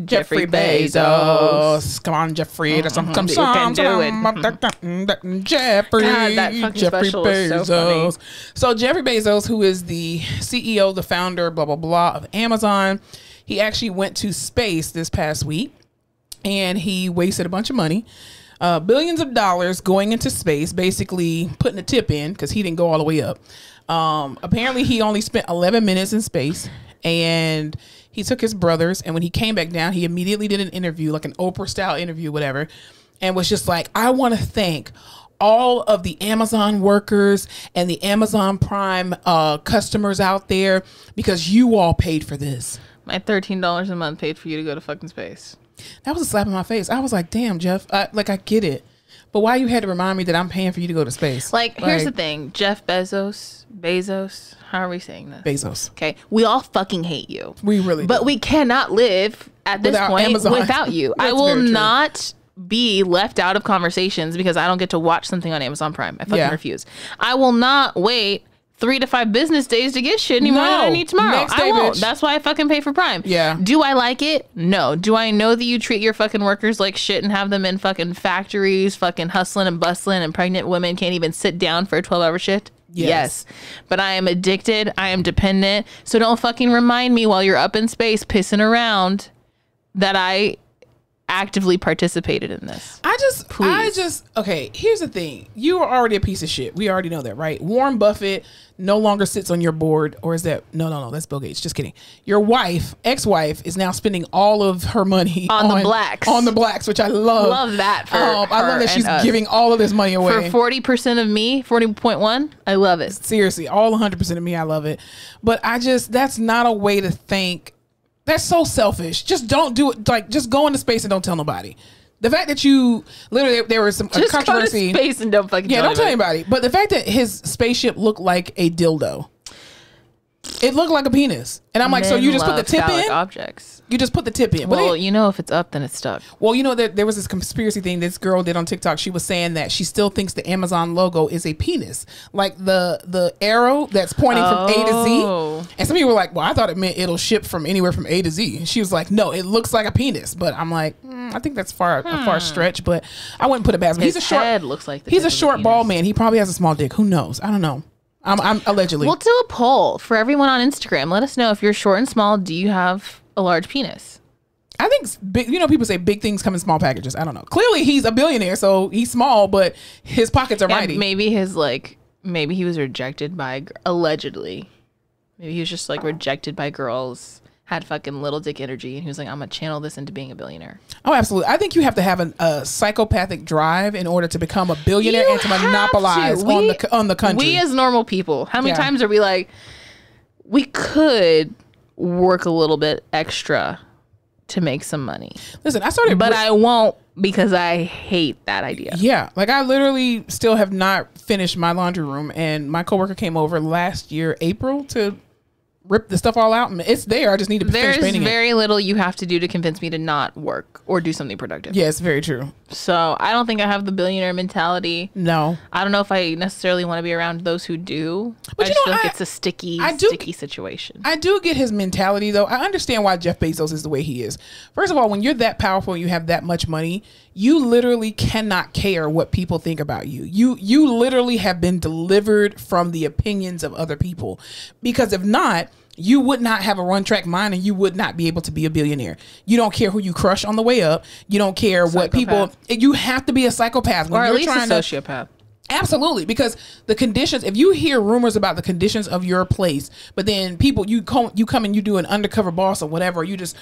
Jeffrey Bezos. Come on, Jeffrey. You can do it. Jeffrey. God, that fucking special is so funny. So Jeffrey Bezos, who is the CEO, the founder, blah blah blah of Amazon, he actually went to space this past week. And he wasted a bunch of money, billions of dollars going into space, basically putting a tip in because he didn't go all the way up. Apparently, he only spent 11 minutes in space, and he took his brothers. And when he came back down, he immediately did an interview, like an Oprah-style interview, whatever, and was just like, I want to thank all of the Amazon workers and the Amazon Prime customers out there because you all paid for this. My $13 a month paid for you to go to fucking space. That was a slap in my face. I was like, damn, Jeff, I get it. But why you had to remind me that I'm paying for you to go to space? Like, here's the thing. Jeff Bezos, how are we saying this? Bezos. Okay. We all fucking hate you. We really do. But we cannot live at this point Amazon. Without you. I will not be left out of conversations because I don't get to watch something on Amazon Prime. I fucking refuse. I will not wait 3 to 5 business days to get shit anymore than I need tomorrow. I won't. Bitch. That's why I fucking pay for Prime. Yeah. Do I like it? No. Do I know that you treat your fucking workers like shit and have them in fucking factories, fucking hustling and bustling, and pregnant women can't even sit down for a 12-hour shift? Yes. But I am addicted. I am dependent. So don't fucking remind me while you're up in space pissing around that I actively participated in this. Okay, here's the thing. You are already a piece of shit. We already know that, right? Warren Buffett no longer sits on your board, or is that, no, that's Bill Gates. Just kidding. Your ex-wife is now spending all of her money on the blacks, which I love. Love that for I love that she's giving all of this money away. For 40% of me, 40.1, I love it. Seriously, all 100% of me, I love it. But that's not a way to think. That's so selfish. Just don't do it. Like, just go into space and don't tell nobody. The fact that you literally, there was some just controversy. Go to space and don't fucking don't tell anybody. But the fact that his spaceship looked like a dildo, it looked like a penis, and I'm like, so you just put the tip in? Objects. You just put the tip in. Well, if it's up, then it's stuck. Well, there was this conspiracy thing this girl did on TikTok. She was saying that she still thinks the Amazon logo is a penis, like the arrow that's pointing from A to Z. And some people were like, well, I thought it meant it'll ship from anywhere from A to Z. And she was like, no, it looks like a penis. But I'm like, I think that's a far stretch. But I wouldn't put it past. His head looks like he's a short bald man. He probably has a small dick. Who knows? I don't know. I'm allegedly. We'll do a poll for everyone on Instagram. Let us know if you're short and small. Do you have a large penis? I think big, people say big things come in small packages. I don't know. Clearly he's a billionaire, so he's small, but his pockets are mighty. Maybe maybe he was rejected by, allegedly. Maybe he was just rejected by girls, had fucking little dick energy, and he was like, I'm gonna channel this into being a billionaire. Oh, absolutely. I think you have to have a psychopathic drive in order to become a billionaire and to monopolize on the country. We as normal people, how many times are we like, we could work a little bit extra to make some money? Listen, but I won't, because I hate that idea. Yeah, I literally still have not finished my laundry room, and my coworker came over last year, April, to rip the stuff all out, and it's there. I just need to finish painting it. There's very little you have to do to convince me to not work or do something productive. Yes, very true. So I don't think I have the billionaire mentality. No. I don't know if I necessarily want to be around those who do. But I just feel like it's a sticky situation. I do get his mentality, though. I understand why Jeff Bezos is the way he is. First of all, when you're that powerful and you have that much money, you literally cannot care what people think about you. You literally have been delivered from the opinions of other people. Because if not, you would not have a one-track mind, and you would not be able to be a billionaire. You don't care who you crush on the way up. You don't care what people. You have to be a psychopath, or at least a sociopath. Absolutely, because the conditions. If you hear rumors about the conditions of your place, but then you come and you do an undercover boss or whatever, you just,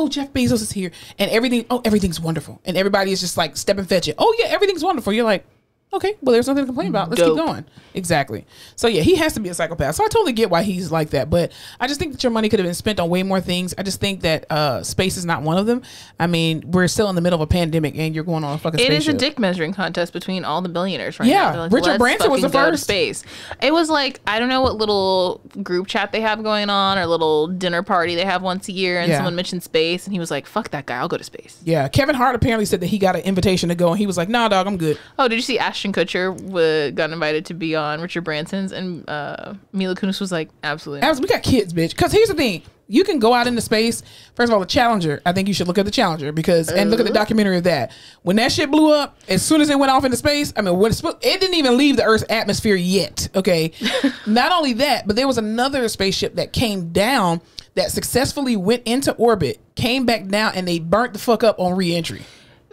Jeff Bezos is here and everything's wonderful, and everybody is just like step and fetch it. Oh yeah, everything's wonderful. You're like, okay, well, there's nothing to complain about. Let's keep going. Exactly. So yeah, he has to be a psychopath. So I totally get why he's like that. But I just think that your money could have been spent on way more things. I just think that space is not one of them. I mean, we're still in the middle of a pandemic, and you're going on a fucking spaceship. It is a dick measuring contest between all the billionaires right now. Yeah, like, Richard Branson was the first. Space. It was like, I don't know what little group chat they have going on, or little dinner party they have once a year, and someone mentioned space, and he was like, fuck that guy, I'll go to space. Yeah, Kevin Hart apparently said that he got an invitation to go, and he was like, nah, dog, I'm good. Oh, did you see Ashton Kutcher got invited to be on Richard Branson's, and Mila Kunis was like, absolutely not. We got kids, bitch. Because here's the thing, you can go out into space. First of all, the Challenger, I think you should look at the Challenger, and look at the documentary of that. When that shit blew up, as soon as it went off into space, I mean, it didn't even leave the Earth's atmosphere yet. Okay. Not only that, but there was another spaceship that came down that successfully went into orbit, came back down, and they burnt the fuck up on re-entry.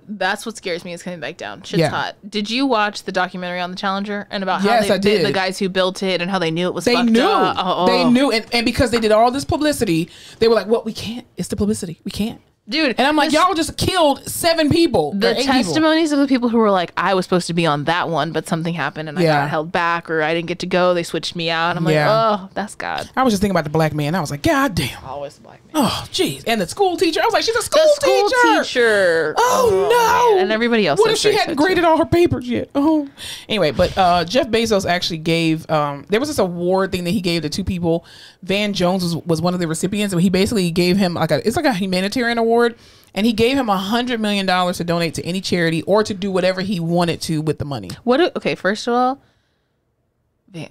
That's what scares me, is coming back down. Shit's hot. Did you watch the documentary on the Challenger and about how the guys who built it and how they knew it was fucked up? They knew, and because they did all this publicity, they were like, well, we can't. It's the publicity. We can't. Dude, and I'm like, y'all just killed 7 people. The testimonies of the people who were like, I was supposed to be on that one, but something happened and I got held back, or I didn't get to go. They switched me out. I'm like, oh, that's God. I was just thinking about the black man. I was like, God damn. Always the black man. Oh, jeez. And the school teacher. I was like, she's a school teacher. Oh, no. Man. And everybody else. What if she hadn't graded all her papers yet? Oh. Anyway, but Jeff Bezos actually gave, there was this award thing that he gave to 2 people. Van Jones was one of the recipients, and he basically gave him it's like a humanitarian award. And he gave him $100 million to donate to any charity or to do whatever he wanted to with the money. Okay, first of all,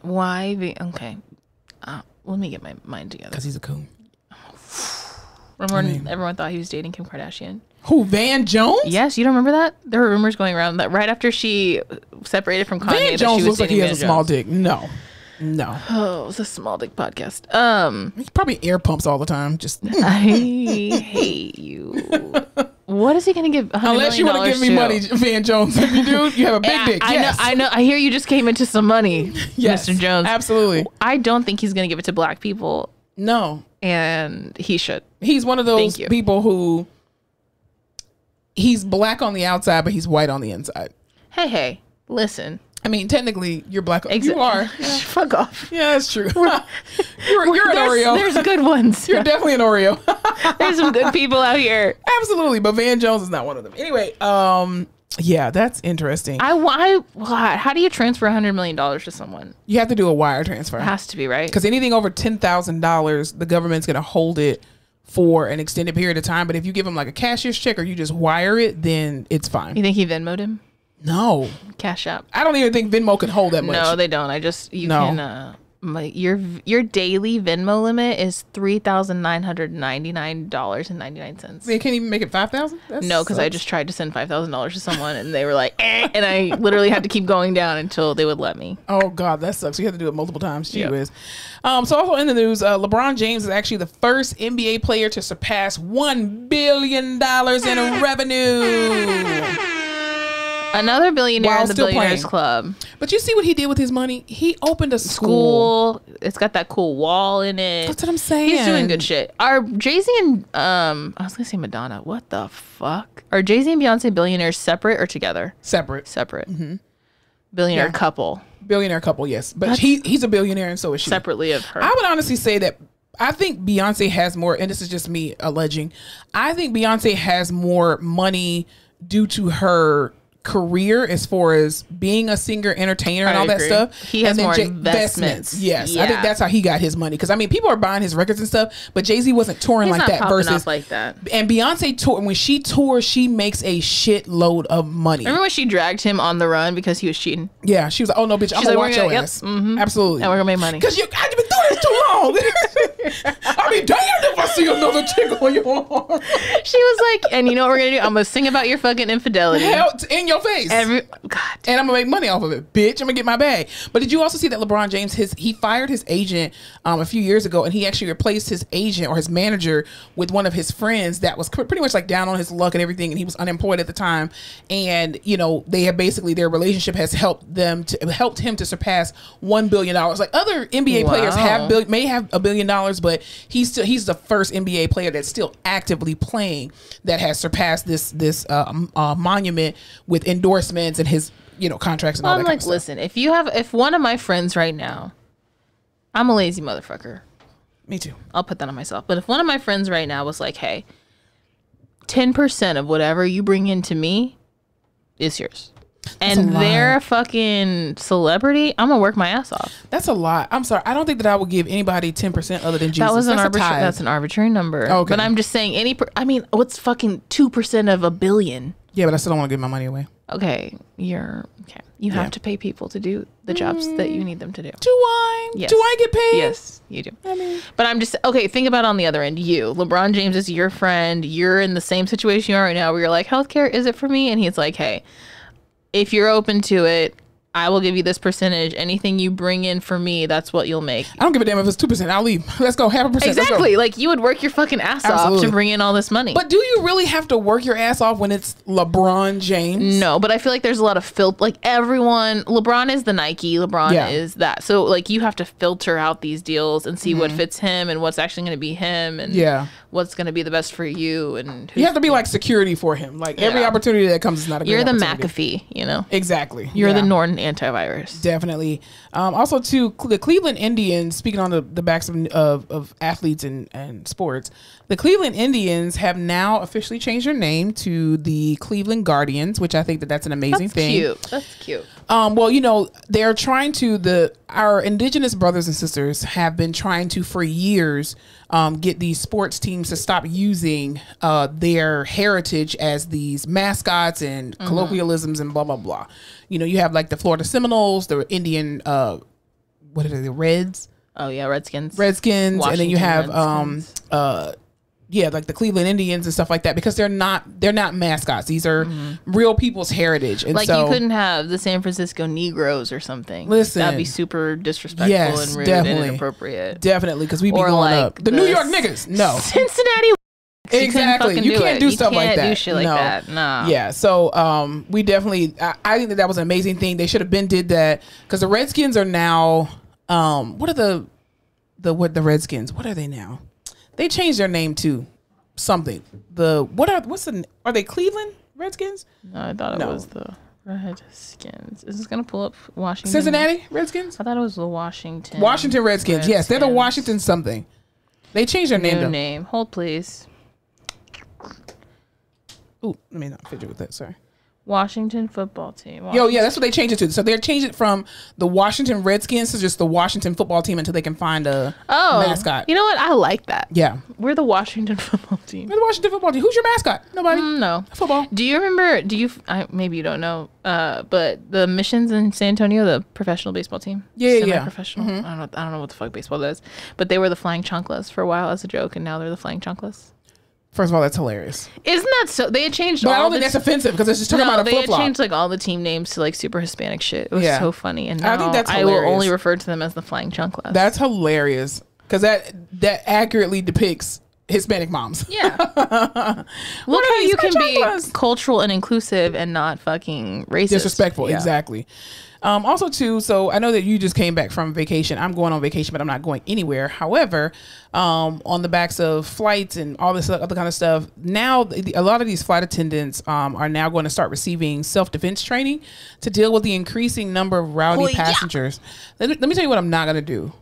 why? Okay, let me get my mind together. Because he's a coon. Remember when everyone thought he was dating Kim Kardashian? Who, Van Jones? Yes, you don't remember that? There were rumors going around that right after she separated from Kanye, Van Jones looks like he has a small dick. No. Oh, it's a small dick podcast. He probably air pumps all the time. Just I hate you. What is he going to give? Unless you want to give me money, Van Jones. If you do, you have a big dick. I know. I hear you just came into some money, yes, Mr. Jones. Absolutely. I don't think he's going to give it to black people. No. And he should. He's one of those people who he's black on the outside, but he's white on the inside. Hey, listen. I mean, technically, you're black. You are. Yeah. Fuck off. Yeah, that's true. You're an Oreo. There's good ones. You're definitely an Oreo. There's some good people out here. Absolutely, but Van Jones is not one of them. Anyway, yeah, that's interesting. How do you transfer $100 million to someone? You have to do a wire transfer. It has to be, right? Because anything over $10,000, the government's going to hold it for an extended period of time. But if you give them like a cashier's check or you just wire it, then it's fine. You think he Venmo'd him? No. Cash App. I don't even think Venmo can hold that much. No, they don't. Can your daily Venmo limit is $3,999.99. They can't even make it $5,000? No, because I just tried to send $5,000 to someone and they were like, and I literally had to keep going down until they would let me. Oh God, that sucks. You have to do it multiple times. Gee whiz. So also in the news, LeBron James is actually the first NBA player to surpass $1 billion in revenue. Another billionaire in the Billionaires Club. But you see what he did with his money? He opened a school. It's got that cool wall in it. That's what I'm saying. He's doing good shit. Are JayZ and I was gonna say Madonna. What the fuck? Are JayZ and Beyonce billionaires separate or together? Separate. Mm-hmm. Billionaire couple. Billionaire couple, yes. But he's a billionaire and so is she. Separately of her. I would honestly say that I think Beyonce has more, and this is just me alleging, I think Beyonce has more money due to her career as far as being a singer, entertainer, and all that stuff. He has more investments. Yes, I think that's how he got his money. Because I mean, people are buying his records and stuff, but JayZ wasn't touring like that. Versus like that. And Beyonce tour, when she tours, she makes a shitload of money. Remember when she dragged him on the run because he was cheating? Yeah, she was like, "Oh no, bitch, I'm gonna watch your ass." Mm-hmm. Absolutely, and we're gonna make money because I've been doing this too long. I mean, damn if I see another chick on your arm. She was like, and you know what we're gonna do? I'm gonna sing about your fucking infidelity in your face. God. And I'm gonna make money off of it, bitch. I'm gonna get my bag. But did you also see that LeBron James, he fired his agent a few years ago, and he actually replaced his agent or his manager with one of his friends that was pretty much like down on his luck and everything, and he was unemployed at the time. And you know, they have basically, their relationship has helped him to surpass $1 billion. Like other NBA players may have $1 billion, but he's the first NBA player that's still actively playing that has surpassed this monument with endorsements and his contracts and all that kind of stuff. Listen, if one of my friends right now, I'm a lazy motherfucker. Me too. I'll put that on myself. But if one of my friends right now was like, hey, 10% of whatever you bring into me is yours. And they're a fucking celebrity, I'm gonna work my ass off. That's a lot. I'm sorry. I don't think that I would give anybody 10% other than Jesus. That's an arbitrary number. Okay. But I'm just saying what's fucking 2% of $1 billion? Yeah, but I still don't want to give my money away. Okay, you have to pay people to do the jobs that you need them to do. Do I? Yes. Do I get paid? Yes, you do. But I'm just think about on the other end. LeBron James is your friend. You're in the same situation you are right now where you're like, healthcare, is it for me? And he's like, hey, if you're open to it, I will give you this percentage. Anything you bring in for me, that's what you'll make. I don't give a damn if it's 2%. I'll leave. Let's go. 0.5%. Exactly. Like you would work your fucking ass off to bring in all this money. But do you really have to work your ass off when it's LeBron James? No, but I feel like there's a lot of like LeBron is the Nike. LeBron is that. So like you have to filter out these deals and see what fits him and what's actually going to be him and what's going to be the best for you. And you have to be like security for him. Like every opportunity that comes is not a good opportunity. You're the McAfee, Exactly. You're the Norton antivirus. Definitely. Also, too, the Cleveland Indians, speaking on the backs of athletes and sports, the Cleveland Indians have now officially changed their name to the Cleveland Guardians, which I think that's an amazing thing. That's cute. Well, they're trying to, our indigenous brothers and sisters have been trying to, for years, get these sports teams to stop using their heritage as these mascots and colloquialisms and blah, blah, blah. You have like the Florida Seminoles, the Indian, what are they, the Reds? Oh, yeah, Redskins. Washington, and then you have, like the Cleveland Indians and stuff like that, because they're not mascots. These are real people's heritage. And like you couldn't have the San Francisco Negroes or something. Listen, that'd be super disrespectful and rude and inappropriate. Definitely, because we'd be going up. The New York niggas, no. Cincinnati Exactly. You can't do stuff like that. You can't do shit like that. No. Yeah. So we definitely, I think that was an amazing thing. They should have been did that, because the Redskins are now, what are the Redskins? What are they now? They changed their name to something. Are they Cleveland Redskins? No, I thought it was the Redskins. Is this gonna pull up Washington? Cincinnati Redskins? I thought it was the Washington Redskins. Yes, they're the Washington something. They changed their name. New name. Hold please. Ooh, let me not fidget with that. Sorry. Washington football team. Yeah, that's what they changed it to. So they're changed it from the Washington Redskins to just the Washington football team until they can find a mascot. You know what? I like that. Yeah. We're the Washington football team. We're the Washington football team. Who's your mascot? Nobody. No. Football. Do you remember, maybe you don't know, but the Missions in San Antonio, the professional baseball team? Yeah. Semi-professional. Mm-hmm. I don't know what the fuck baseball does, but they were the Flying Chanclas for a while as a joke, and now they're the Flying Chanclas. First of all, that's hilarious. Isn't that so? They had changed but I don't think that's offensive, because it's just talking about a flip-flop. They had changed like all the team names to like super Hispanic shit. It was so funny. And now I think that's hilarious. I will only refer to them as the Flying Chanclas. That's hilarious, because that accurately depicts Hispanic moms. Yeah. Look how you can be cultural and inclusive and not fucking racist. Disrespectful, exactly. Also, too, so I know that you just came back from vacation. I'm going on vacation, but I'm not going anywhere. However, on the backs of flights and all this other kind of stuff, now a lot of these flight attendants are now going to start receiving self-defense training to deal with the increasing number of rowdy passengers. Let me tell you what I'm not going to do.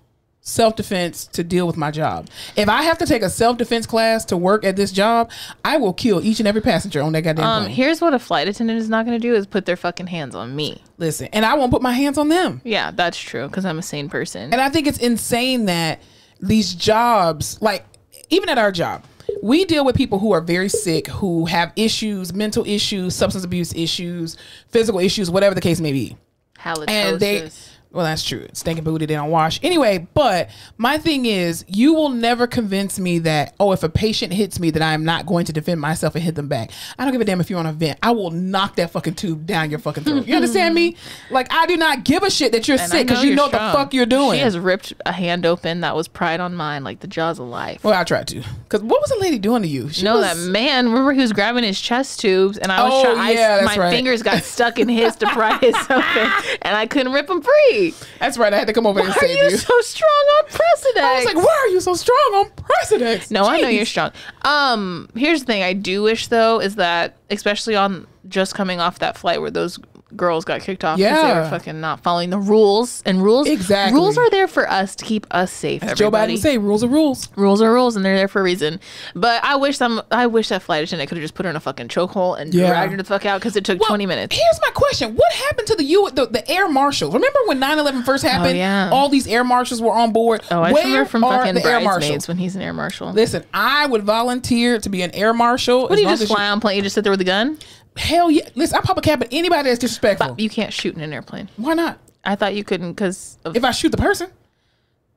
Self-defense to deal with my job. If I have to take a self-defense class to work at this job, I will kill each and every passenger on that goddamn plane. Here's what a flight attendant is not going to do is put their fucking hands on me. Listen, and I won't put my hands on them. Yeah, that's true, because I'm a sane person. And I think it's insane that these jobs, like even at our job, we deal with people who are very sick, who have issues, mental issues, substance abuse issues, physical issues, whatever the case may be. Halitosis. Well, that's true. Stinking booty, they don't wash. Anyway, but my thing is, you will never convince me that, if a patient hits me, that I am not going to defend myself and hit them back. I don't give a damn if you're on a vent. I will knock that fucking tube down your fucking throat. You understand me? Like, I do not give a shit that you're sick, because you know what the fuck you're doing. She has ripped a hand open that was pried on mine, like the jaws of life. Well, I tried to. Because what was the lady doing to you? That man, remember he was grabbing his chest tubes, and I was my fingers got stuck in his to pry his open, and I couldn't rip them free. That's right. I had to come over and save you. Why are you so strong on Precedex? I was like, why are you so strong on Precedex? No, jeez. I know you're strong. Here's the thing. I do wish, though, is that, especially on just coming off that flight where those girls got kicked off because they were fucking not following the rules. And rules are there for us to keep us safe. As Joe Biden say, rules are rules. Rules are rules, and they're there for a reason. But I wish that flight attendant could have just put her in a fucking chokehold and dragged her the fuck out, because it took 20 minutes. Here's my question: what happened to the air marshals? Remember when 9/11 first happened? All these air marshals were on board. I remember from fucking Bridesmaids when he's an air marshal. Listen, I would volunteer to be an air marshal. What do you just fly on plane? You just sit there with a gun? Hell yeah. Listen, I pop a cap at anybody that's disrespectful. But you can't shoot in an airplane. Why not? I thought you couldn't because... If I shoot the person?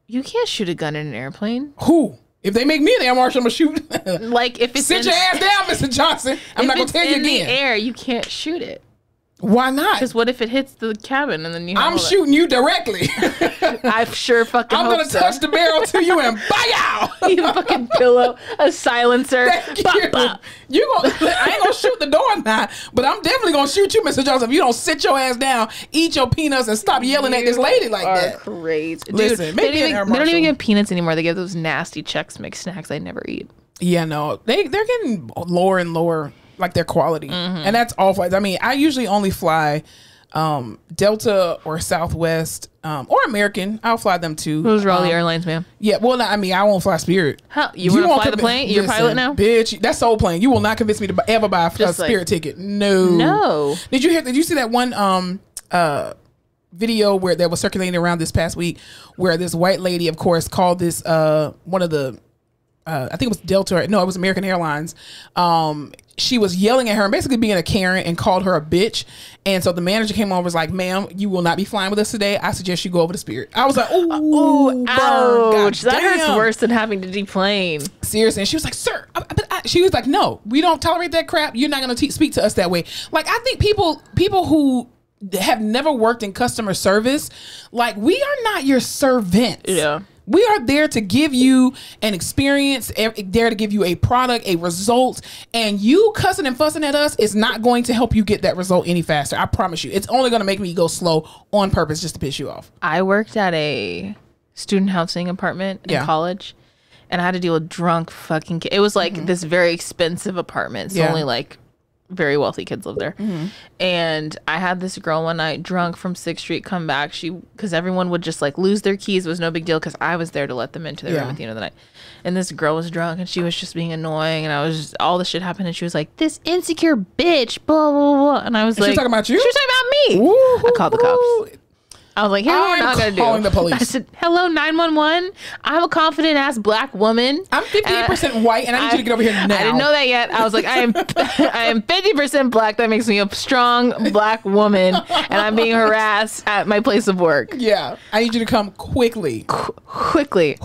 You can't shoot a gun in an airplane. Who? If they make me an air marshal, I'm going to shoot. Like if it's Sit your ass down, Mr. Johnson. I'm not going to tell you again. If it's in the air, you can't shoot it. Why not? Because what if it hits the cabin and then you I'm shooting you directly. I sure fucking I'm hope gonna touch the barrel to you and bow. You fucking pillow, a silencer. I ain't gonna shoot the door now, but I'm definitely gonna shoot you, Mr. Johnson, if you don't sit your ass down, eat your peanuts, and stop yelling at this lady like that. Crazy. Dude, listen, they don't even get peanuts anymore. They get those nasty Chex Mix snacks I never eat. Yeah, no, they're getting lower and lower, like their quality, and that's all flights. I mean, I usually only fly Delta or Southwest or American. I'll fly them too. Those are all the airlines, man. Yeah, well, I mean, I won't fly Spirit. How you want to fly the plane? You're a pilot now, bitch. That's Soul Plane. You will not convince me to ever buy a Spirit ticket. No. Did you see that one video where that was circulating around this past week, where this white lady, of course, called this one of the I think it was Delta. No, it was American Airlines. She was yelling at her and basically being a Karen and called her a bitch. And so the manager came over and was like, ma'am, you will not be flying with us today. I suggest you go over to Spirit. I was like, ooh, ouch. That hurts worse than having to deplane. Seriously. And she was like, sir, she was like, no, we don't tolerate that crap. You're not going to speak to us that way. Like, I think people who have never worked in customer service, like, we are not your servants. Yeah. We are there to give you an experience, there to give you a product, a result, and you cussing and fussing at us is not going to help you get that result any faster. I promise you. It's only going to make me go slow on purpose just to piss you off. I worked at a student housing apartment in college, and I had to deal with drunk fucking kids. It was like this very expensive apartment. So only like very wealthy kids live there. And I had this girl one night drunk from 6th Street come back. Because everyone would just like lose their keys. It was no big deal because I was there to let them into their room at the end of the night. And this girl was drunk and she was just being annoying. And I was just, all the shit happened. And she was like, this insecure bitch, blah, blah, blah. And I was like, she was talking about you? She was talking about me. Ooh, I called the cops. I was like, here's what we're not going to do. Calling the police. I said, hello, 911. I'm a confident ass black woman. I'm 58% white and I need you to get over here now. I didn't know that yet. I was like, I am 50% black. That makes me a strong black woman. And I'm being harassed at my place of work. Yeah. I need you to come quickly. Quickly.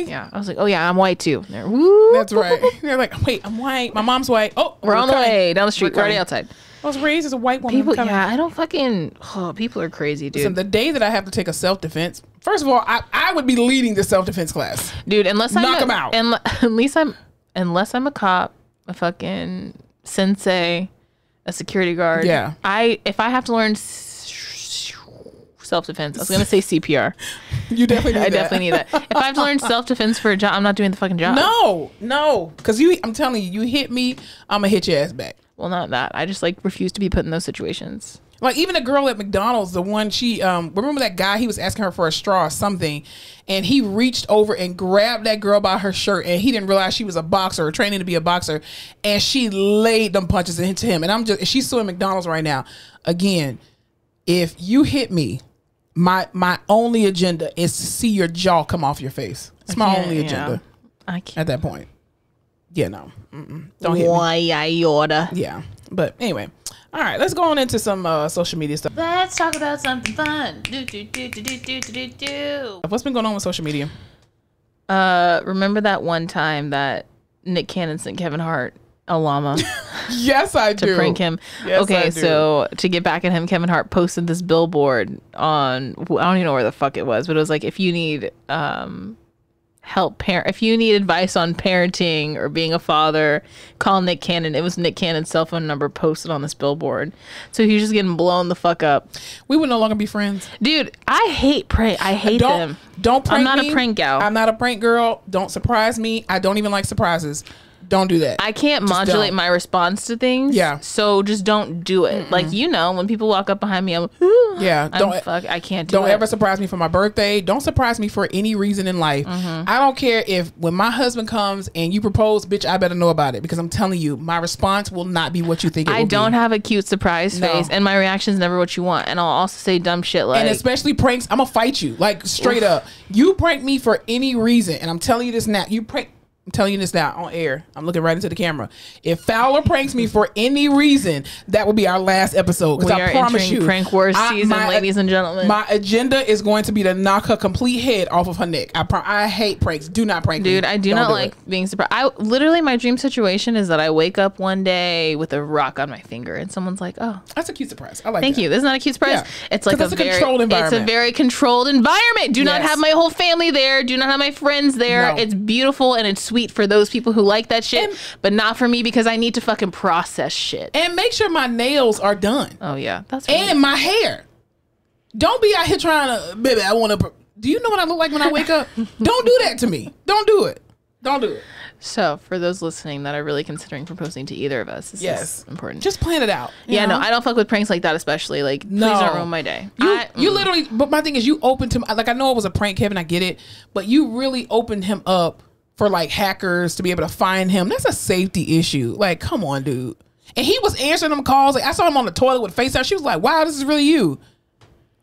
Yeah. I was like, oh yeah, I'm white too. Woo. That's right. They're like, wait, I'm white. My mom's white. Oh, we're on the way down the street. We're already outside. I was raised as a white woman. People, I don't fucking. Oh, people are crazy, dude. Listen, the day that I have to take a self-defense, first of all, I would be leading the self-defense class, dude. Unless I knock them out. Unless I'm a cop, a fucking sensei, a security guard. Yeah. If I have to learn self-defense, I was gonna say CPR. You definitely need I definitely need that. If I have to learn self-defense for a job, I'm not doing the fucking job. No, because I'm telling you, you hit me, I'm gonna hit your ass back. Well, not that. I just like refuse to be put in those situations. Like even a girl at McDonald's, the one she remember that guy, he was asking her for a straw or something, and he reached over and grabbed that girl by her shirt, and he didn't realize she was a boxer or training to be a boxer, and she laid them punches into him. And she's suing McDonald's right now. Again, if you hit me, my only agenda is to see your jaw come off your face. It's my only agenda. I can't. At that point. Yeah, no. Don't hit me. Why I oughta. Yeah. But anyway. All right, let's go on into some social media stuff. Let's talk about something fun. What's been going on with social media? Remember that one time that Nick Cannon sent Kevin Hart a llama? Yes, I do. To prank him. Yes, okay, I do. So to get back at him, Kevin Hart posted this billboard on, I don't even know where the fuck it was, but it was like, if you need if you need advice on parenting or being a father, call Nick Cannon. It was Nick Cannon's cell phone number posted on this billboard. So he's just getting blown the fuck up. We would no longer be friends. Dude, I hate prank. I hate them. Don't prank me. I'm not a prank gal. I'm not a prank girl. Don't surprise me. I don't even like surprises. Don't do that. I can't modulate my response to things. Yeah. So just don't do it. Like, when people walk up behind me, I'm yeah. I can't do it. Don't ever surprise me for my birthday. Don't surprise me for any reason in life. I don't care if when my husband comes and you propose, bitch, I better know about it, because I'm telling you, my response will not be what you think it will be. I don't have a cute surprise face, and my reaction is never what you want. And I'll also say dumb shit like, and especially pranks, I'm gonna fight you, like straight up. You prank me for any reason, and I'm telling you this now. I'm telling you this now on air. I'm looking right into the camera. If Fowler pranks me for any reason, that will be our last episode. Because I promise you, prank wars season, ladies and gentlemen. My agenda is going to be to knock her complete head off of her neck. I hate pranks. Do not prank me. Dude, I do not like being surprised. Literally, my dream situation is that I wake up one day with a rock on my finger, and someone's like, "Oh, that's a cute surprise. I like. Thank you. This is not a cute surprise. Yeah. It's like a controlled environment. It's a very controlled environment. Do not have my whole family there. Do not have my friends there. No. It's beautiful and it's sweet for those people who like that shit, but not for me, because I need to fucking process shit. And make sure my nails are done. Oh yeah, that's right. And my hair. Don't be out here trying to, baby, I want to. Do you know what I look like when I wake up? Don't do that to me. Don't do it. Don't do it. So for those listening that are really considering proposing to either of us, this is important. Just plan it out. Yeah, no, I don't fuck with pranks like that, especially. Like, please don't ruin my day. You literally, but my thing is, you opened to, like, I know it was a prank, Kevin, I get it, but you really opened him up for like hackers to be able to find him. That's a safety issue. Like, come on, dude. And he was answering them calls. Like, I saw him on the toilet with FaceTime. She was like, wow, this is really you.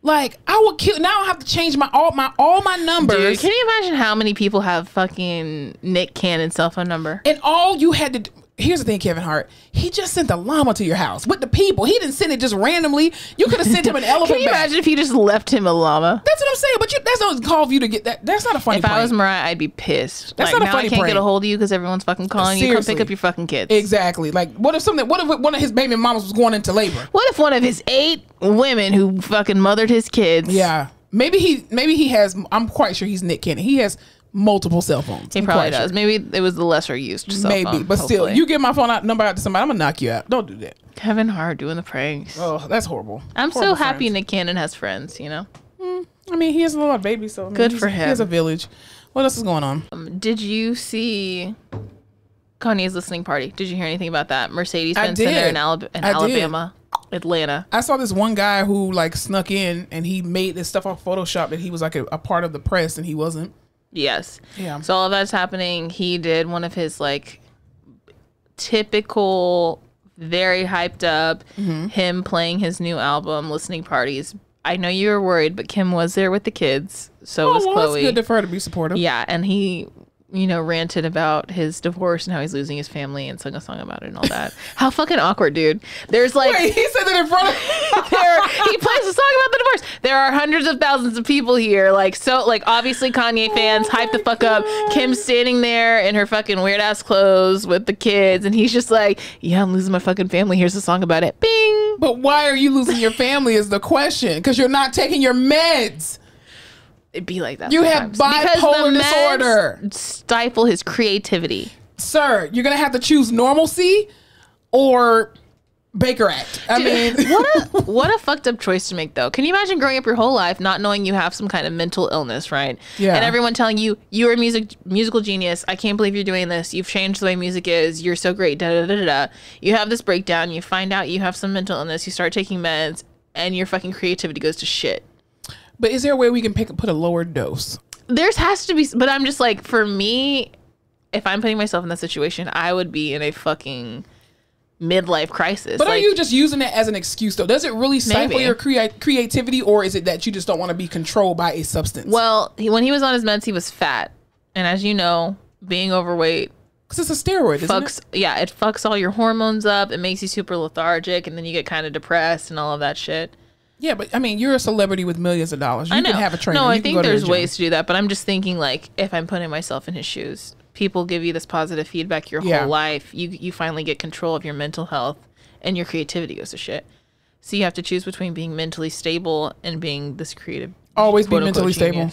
Like, I would kill. Now I have to change all my numbers. Dude, can you imagine how many people have fucking Nick Cannon's cell phone number? And all you had to do. Here's the thing, Kevin Hart. He just sent the llama to your house with the people. He didn't send it just randomly. You could have sent him an elephant. Can you imagine if he just left him a llama? That's what I'm saying. But that's not a call for you to get that. That's not a funny prank. If I was Mariah, I'd be pissed. That's not a funny I can't prank. Get a hold of you because everyone's fucking calling you. Come pick up your fucking kids. Exactly. Like, what if one of his baby mamas was going into labor? What if one of his 8 women who fucking mothered his kids? Yeah. Maybe he has. I'm quite sure he's Nick Cannon. He has multiple cell phones. He probably does. Sure. Maybe it was the lesser used cell phone. Maybe, but hopefully. Still, you give my number out to somebody, I'm gonna knock you out. Don't do that. Kevin Hart doing the pranks. Oh, that's horrible. I'm so happy Nick Cannon has friends. You know. I mean, he has a lot of babies, so good for him. He has a village. What else is going on? Did you see Kanye's listening party? Did you hear anything about that? Mercedes-Benz Center in Alabama. Atlanta. I saw this one guy who like snuck in and he made this stuff off Photoshop that he was like a part of the press and he wasn't. Yes. Yeah. So all of that's happening. He did one of his like typical, very hyped up, him playing his new album, listening parties. I know you were worried, but Kim was there with the kids. So was Chloe. It's good for her to be supportive. Yeah, and he, ranted about his divorce and how he's losing his family and sung a song about it and all that. How fucking awkward, dude. There's like... Wait, he said that in front of... He plays a song about the divorce. There are hundreds of thousands of people here. Obviously Kanye fans, hype the fuck up. Kim's standing there in her fucking weird ass clothes with the kids and he's just like, yeah, I'm losing my fucking family. Here's a song about it. Bing! But why are you losing your family is the question. Because you're not taking your meds. It'd be like that. You sometimes. Have bipolar disorder. Stifle his creativity. Sir, you're going to have to choose normalcy or Baker Act. I mean, what a fucked up choice to make, though. Can you imagine growing up your whole life not knowing you have some kind of mental illness, right? Yeah. And everyone telling you, you're a musical genius. I can't believe you're doing this. You've changed the way music is. You're so great. Da, da, da, da, da. You have this breakdown. You find out you have some mental illness. You start taking meds and your fucking creativity goes to shit. But is there a way we can put a lower dose? There has to be, but I'm just like, for me, if I'm putting myself in that situation, I would be in a fucking midlife crisis. But are you just using it as an excuse, though? Does it really stifle your creativity, or is it that you just don't want to be controlled by a substance? Well, when he was on his meds, he was fat. And as you know, being overweight... Because it's a steroid, isn't it? Yeah, it fucks all your hormones up. It makes you super lethargic, and then you get kind of depressed and all of that shit. Yeah, but I mean, you're a celebrity with millions of dollars. You can have a trainer. No, I think there's ways to do that, but I'm just thinking, like, if I'm putting myself in his shoes, people give you this positive feedback your whole life. You finally get control of your mental health, and your creativity goes to shit. So you have to choose between being mentally stable and being this creative. Always be mentally stable.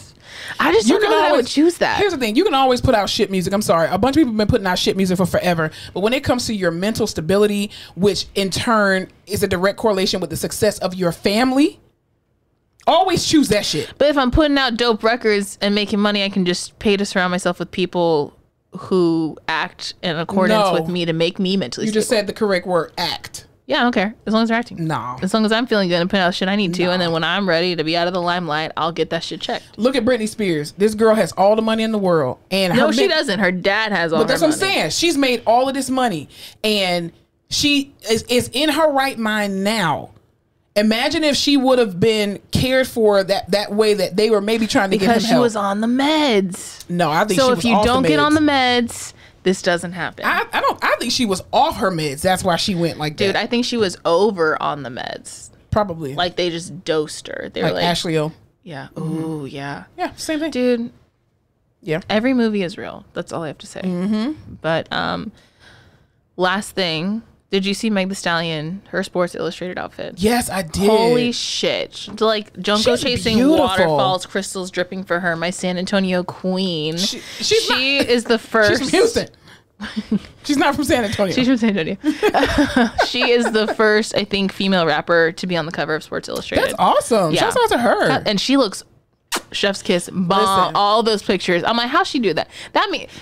I just don't know that I would choose that. Here's the thing. You can always put out shit music. I'm sorry. A bunch of people have been putting out shit music for forever. But when it comes to your mental stability, which in turn is a direct correlation with the success of your family, always choose that shit. But if I'm putting out dope records and making money, I can just pay to surround myself with people who act in accordance with me to make me mentally stable. You just said the correct word, act. Yeah, I don't care. As long as they're acting. No. As long as I'm feeling good and putting out shit I need to. And then when I'm ready to be out of the limelight, I'll get that shit checked. Look at Britney Spears. This girl has all the money in the world. And no, she doesn't. Her dad has all her money. But that's what I'm saying. She's made all of this money. And she is in her right mind now. Imagine if she would have been cared for that way that they were maybe trying to get him help. Because she was on the meds. No, I think she was off the meds. So if you don't get on the meds... this doesn't happen. I think she was off her meds. That's why she went like that. Dude, I think she was over on the meds. Probably. Like they just dosed her. They were like Ashley O. Yeah. Ooh, yeah. Yeah, same thing. Dude. Yeah. Every movie is real. That's all I have to say. But last thing, did you see Meg Thee Stallion, her Sports Illustrated outfit? Yes, I did. Holy shit. Like Junko chasing beautiful. Waterfalls, crystals dripping for her, my San Antonio queen. She is the first. She's from Houston. She's not from San Antonio. She's from San Antonio. She is the first, I think, female rapper to be on the cover of Sports Illustrated. That's awesome. Yeah. Shouts out to her. And she looks chef's kiss bomb. Listen. All those pictures. I'm like, how'd she do that?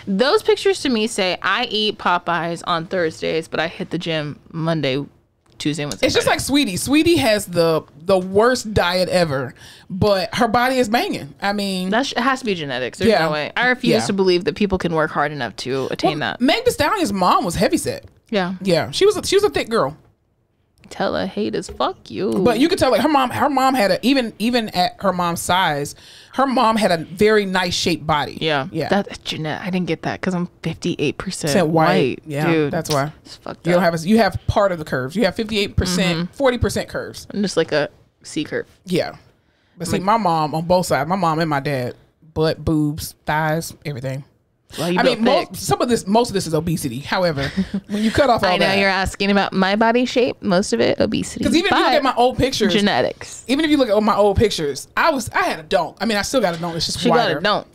Those pictures to me say I eat Popeyes on Thursdays, but I hit the gym Monday, Tuesday, Wednesday. It's just like Sweetie. Sweetie has the worst diet ever, but her body is banging. I mean, it has to be genetics. There's no way. I refuse to believe that people can work hard enough to attain that. Meg Thee Stallion's mom was heavyset. Yeah. Yeah. She was a thick girl. Tell her haters, fuck you. But you could tell, like, her mom had even at her mom's size, her mom had a very nice shaped body. Yeah. That's genetic. I didn't get that because I'm 58% white. Yeah, dude, that's why. It's fucked up. You have part of the curves. You have 58%, 40% curves. I'm just like a C curve. Yeah. But see, my mom on both sides, my mom and my dad, butt, boobs, thighs, everything. Well, I mean, most of this is obesity. However, when you cut off all that, you're asking about my body shape. Most of it obesity. Because even if you look at my old pictures, genetics. Even if you look at my old pictures, I had a don't. I mean, I still got a don't. It's just wider. Got a don't.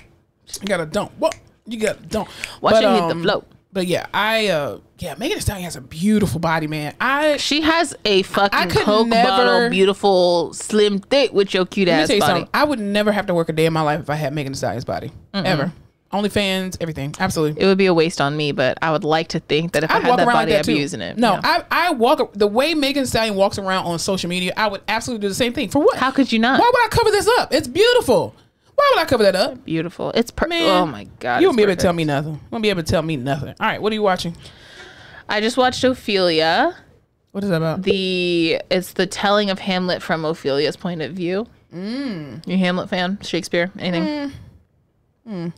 You got a don't. What? You got a don't. Watch it hit the float. But yeah, Megan Thee Stallion has a beautiful body, man. She has a fucking Coke bottle, beautiful, slim, thick with your cute ass body. Something. I would never have to work a day in my life if I had Megan Thee Stallion's body. Ever. OnlyFans, everything. Absolutely. It would be a waste on me, but I would like to think that if I had that body, I'd be using it. No, I walk the way Megan Thee Stallion walks around on social media. I would absolutely do the same thing. For what? How could you not? Why would I cover this up? It's beautiful. Why would I cover that up? Beautiful. It's oh my God. You won't be able to tell me nothing. You won't be able to tell me nothing. All right, what are you watching? I just watched Ophelia. What is that about? It's the telling of Hamlet from Ophelia's point of view. You a Hamlet fan? Shakespeare? Anything?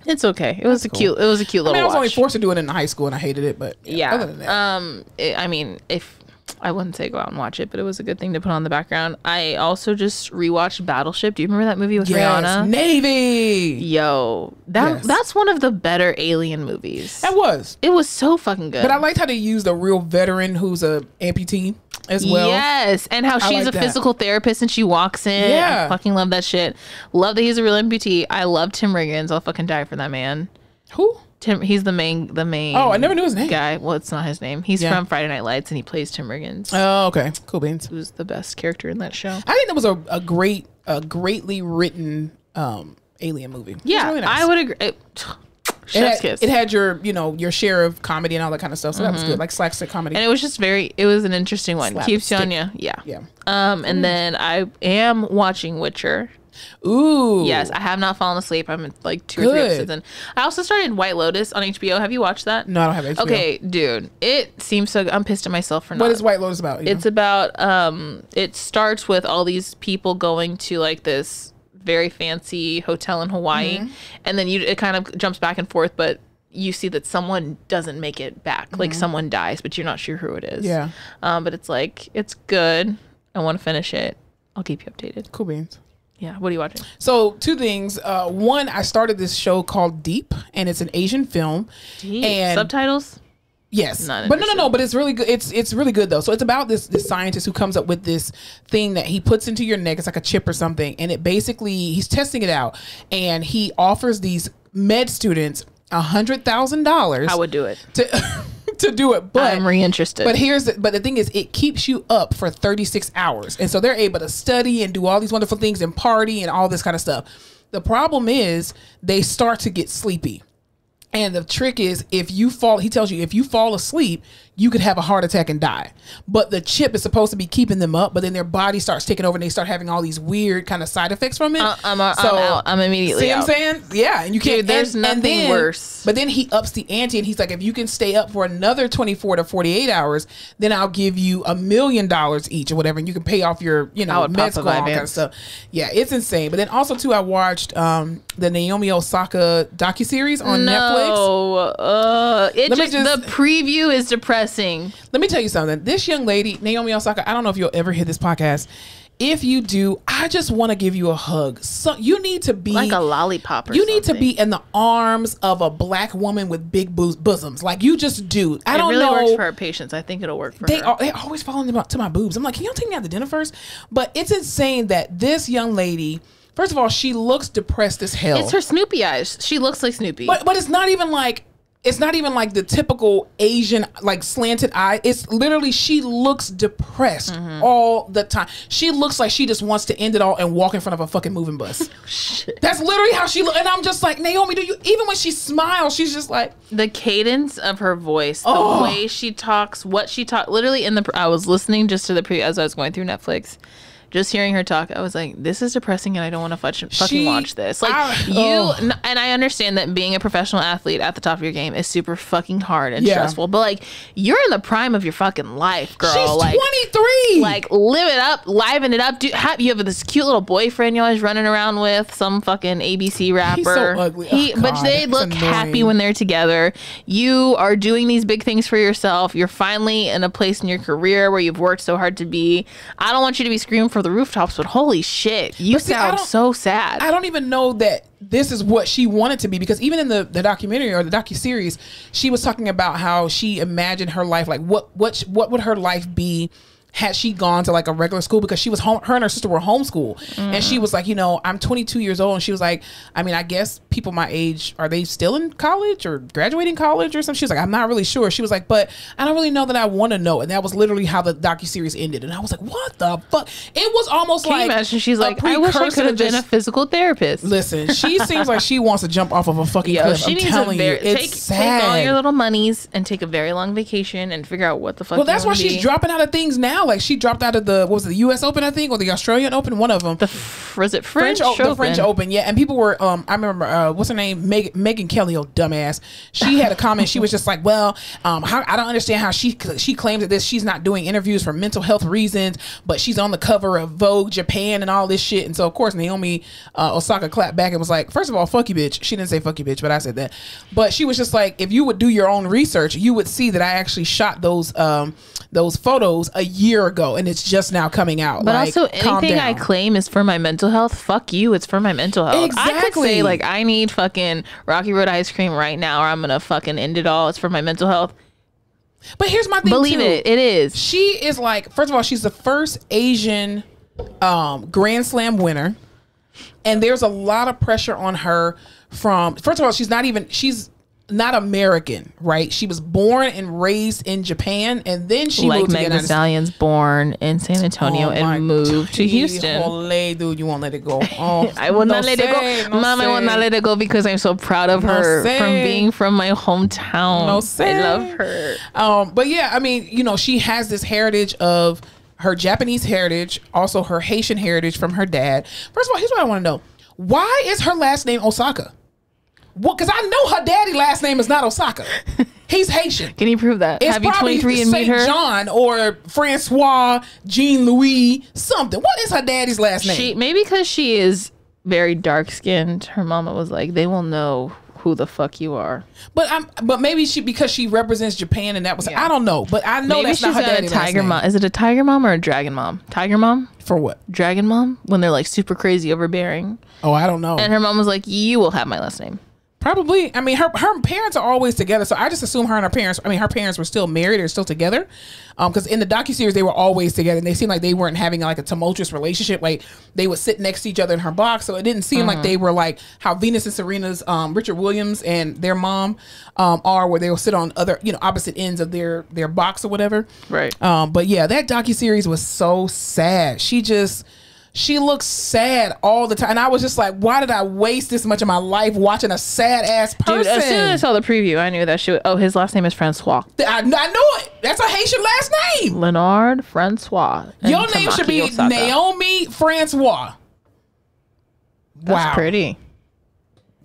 It's okay. It was cute little watch. I was only forced to do it in high school and I hated it, but yeah. Other than that. I mean, if I wouldn't say go out and watch it, but it was a good thing to put on the background. I also just rewatched Battleship. Do you remember that movie with Rihanna? Navy. Yo, that's one of the better alien movies. It was so fucking good. But I liked how they used a real veteran who's a amputee as well. Yes, and how she's a physical therapist and she walks in. Yeah, I fucking love that shit. Love that he's a real amputee. I love Tim Riggins. I'll fucking die for that man. Who? Tim, he's the main. Oh, I never knew his name. Guy. Well, it's not his name. He's from Friday Night Lights, and he plays Tim Riggins. Oh, okay, cool beans. Who's the best character in that show? I think that was a greatly written alien movie. Yeah, really nice. I would agree. It had your share of comedy and all that kind of stuff, so that was good, like slapstick comedy. And it was just it was an interesting one. Keeps you on you. Yeah. And then I am watching Witcher. Ooh. Yes, I have not fallen asleep. I'm like 2 or 3 episodes in. I also started White Lotus on HBO. Have you watched that? No, I don't have HBO. Okay, dude. It seems so good. I'm pissed at myself for not. What is White Lotus about? It's about it starts with all these people going to like this very fancy hotel in Hawaii, and then it kind of jumps back and forth, but you see that someone doesn't make it back. Like someone dies, but you're not sure who it is. Yeah. But it's like, it's good. I want to finish it. I'll keep you updated. Cool beans. Yeah. What are you watching? So 2 things. One, I started this show called Deep, and it's an Asian film. Deep. And subtitles? Yes. But no. But it's really good. It's really good though. So it's about this scientist who comes up with this thing that he puts into your neck. It's like a chip or something. And it basically, he's testing it out. And he offers these med students $100,000. I would do it. To do it, but I'm reinterested. But the thing is, it keeps you up for 36 hours, and so they're able to study and do all these wonderful things and party and all this kind of stuff. The problem is they start to get sleepy. And the trick is, he tells you if you fall asleep, you could have a heart attack and die. But the chip is supposed to be keeping them up, but then their body starts taking over and they start having all these weird kind of side effects from it. I'm out. I'm immediately out. See what I'm saying? Yeah. And you can't. Dude, there's nothing worse. But then he ups the ante and he's like, if you can stay up for another 24 to 48 hours, then I'll give you $1 million each or whatever. And you can pay off your, med school, all kind of stuff. Yeah, it's insane. But then also too, I watched the Naomi Osaka docuseries on Netflix. The preview is depressing. Let me tell you something. This young lady, Naomi Osaka, I don't know if you'll ever hear this podcast. If you do, I just want to give you a hug. So you need to be like a lollipop. You need to be in the arms of a black woman with big bosoms. Like you just do. It really works for her patients. I think it'll work for her. They always fall to my boobs. I'm like, can y'all take me out to dinner first? But it's insane that this young lady. First of all, she looks depressed as hell. It's her Snoopy eyes. She looks like Snoopy. But it's not even like the typical Asian like slanted eye. It's literally she looks depressed all the time. She looks like she just wants to end it all and walk in front of a fucking moving bus. Shit. That's literally how she looks. And I'm just like, Naomi, even when she smiles, she's just like the cadence of her voice, the way she talks, what she talks. Literally I was listening just to the preview as I was going through Netflix. Just hearing her talk, I was like, this is depressing and I don't want to fucking watch this. Like and I understand that being a professional athlete at the top of your game is super fucking hard and stressful, but like you're in the prime of your fucking life, girl. She's like 23. Like live it up, liven it up. You have this cute little boyfriend you're always running around with, some fucking ABC rapper. He's so ugly. But they look happy when they're together. You are doing these big things for yourself. You're finally in a place in your career where you've worked so hard to be. I don't want you to be screaming from for the rooftops, but holy shit, you sound so sad. I don't even know that this is what she wanted to be, because even in the documentary or the docuseries, she was talking about how she imagined her life, like what would her life be had she gone to like a regular school, because she was home, her and her sister were homeschooled. And she was like, you know, I'm 22 years old. And she was like, I mean, I guess people my age, are they still in college or graduating college or something? She was like, I'm not really sure. She was like, but I don't really know that I want to know. And that was literally how the docuseries ended. And I was like, what the fuck? It was almost Can like, you imagine? She's like, I wish I could have been a physical therapist. Listen, she seems like she wants to jump off of a fucking cliff. I'm telling you, it's sad. Take all your little monies and take a very long vacation and figure out what the fuck. Well, that's why she's dropping out of things now. Like, she dropped out of the, what was it, the U.S. Open, I think, or the Australian Open, one of them. Was it French Open? The French Open, yeah. And people were, I remember, what's her name? Megyn Kelly, oh dumbass. She had a comment. She was just like, well, I don't understand how she claims that she's not doing interviews for mental health reasons, but she's on the cover of Vogue Japan and all this shit. And so, of course, Naomi Osaka clapped back and was like, first of all, fuck you, bitch. She didn't say fuck you, bitch, but I said that. But she was just like, if you would do your own research, you would see that I actually shot those photos a year ago, and it's just now coming out. But like, also, anything I claim is for my mental health. Fuck you, it's for my mental health. Exactly. I could say like, I need fucking Rocky Road ice cream right now, or I'm gonna fucking end it all. It's for my mental health. But here's my thing. Believe it is. She is like, first of all, she's the first Asian Grand Slam winner, and there's a lot of pressure on her from, first of all, she's not American, right? She was born and raised in Japan, and then she moved to Megan Thee Stallion's born in San Antonio and moved to Houston. Holy dude, you won't let it go. Oh, I will not let it go. Mom, I will not let it go because I'm so proud of her from being from my hometown. I love her. But yeah, I mean, you know, she has this heritage of her Japanese heritage, also her Haitian heritage from her dad. First of all, here's what I want to know. Why is her last name Osaka? Well, because I know her daddy last name is not Osaka. He's Haitian. Can you prove that? It's Have you 23 and meet her? John or Francois, Jean Louis, something. What is her daddy's last name? Maybe because she is very dark skinned. Her mama was like, they will know who the fuck you are. But maybe because she represents Japan, and that was I don't know. But I know maybe that's not her daddy's last name. Is it a tiger mom or a dragon mom? Tiger mom? For what? Dragon mom? When they're like super crazy overbearing. Oh, I don't know. And her mom was like, you will have my last name. Probably. I mean, her parents are always together, so I just assume her parents were still married or still together, because in the docuseries they were always together, and they seemed like they weren't having like a tumultuous relationship. Like, they would sit next to each other in her box, so it didn't seem like they were like how Venus and Serena's Richard Williams and their mom are, where they will sit on other, you know, opposite ends of their box or whatever. Right. But yeah, that docuseries was so sad. She looks sad all the time. And I was just like, why did I waste this much of my life watching a sad ass person? Dude, as soon as I saw the preview, I knew that his last name is Francois. I knew it. That's a Haitian last name. Leonard Francois. Your name should be Osaka. Naomi Francois. That's pretty.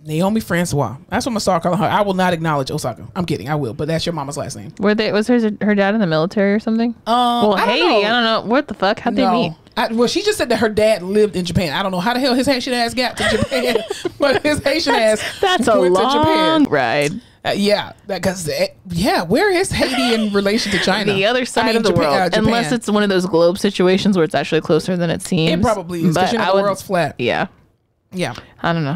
Naomi Francois. That's what I'm gonna start calling her. I will not acknowledge Osaka. I'm kidding. I will, but that's your mama's last name. Was her dad in the military or something? Haiti. I don't know. What the fuck? How'd they meet? Well, she just said that her dad lived in Japan. I don't know how the hell his Haitian ass got to Japan, but his Haitian ass that's a long ride. Where is Haiti in relation to China? The other side of the world. Unless it's one of those globe situations where it's actually closer than it seems. It probably is, because the world's flat. Yeah. Yeah. I don't know.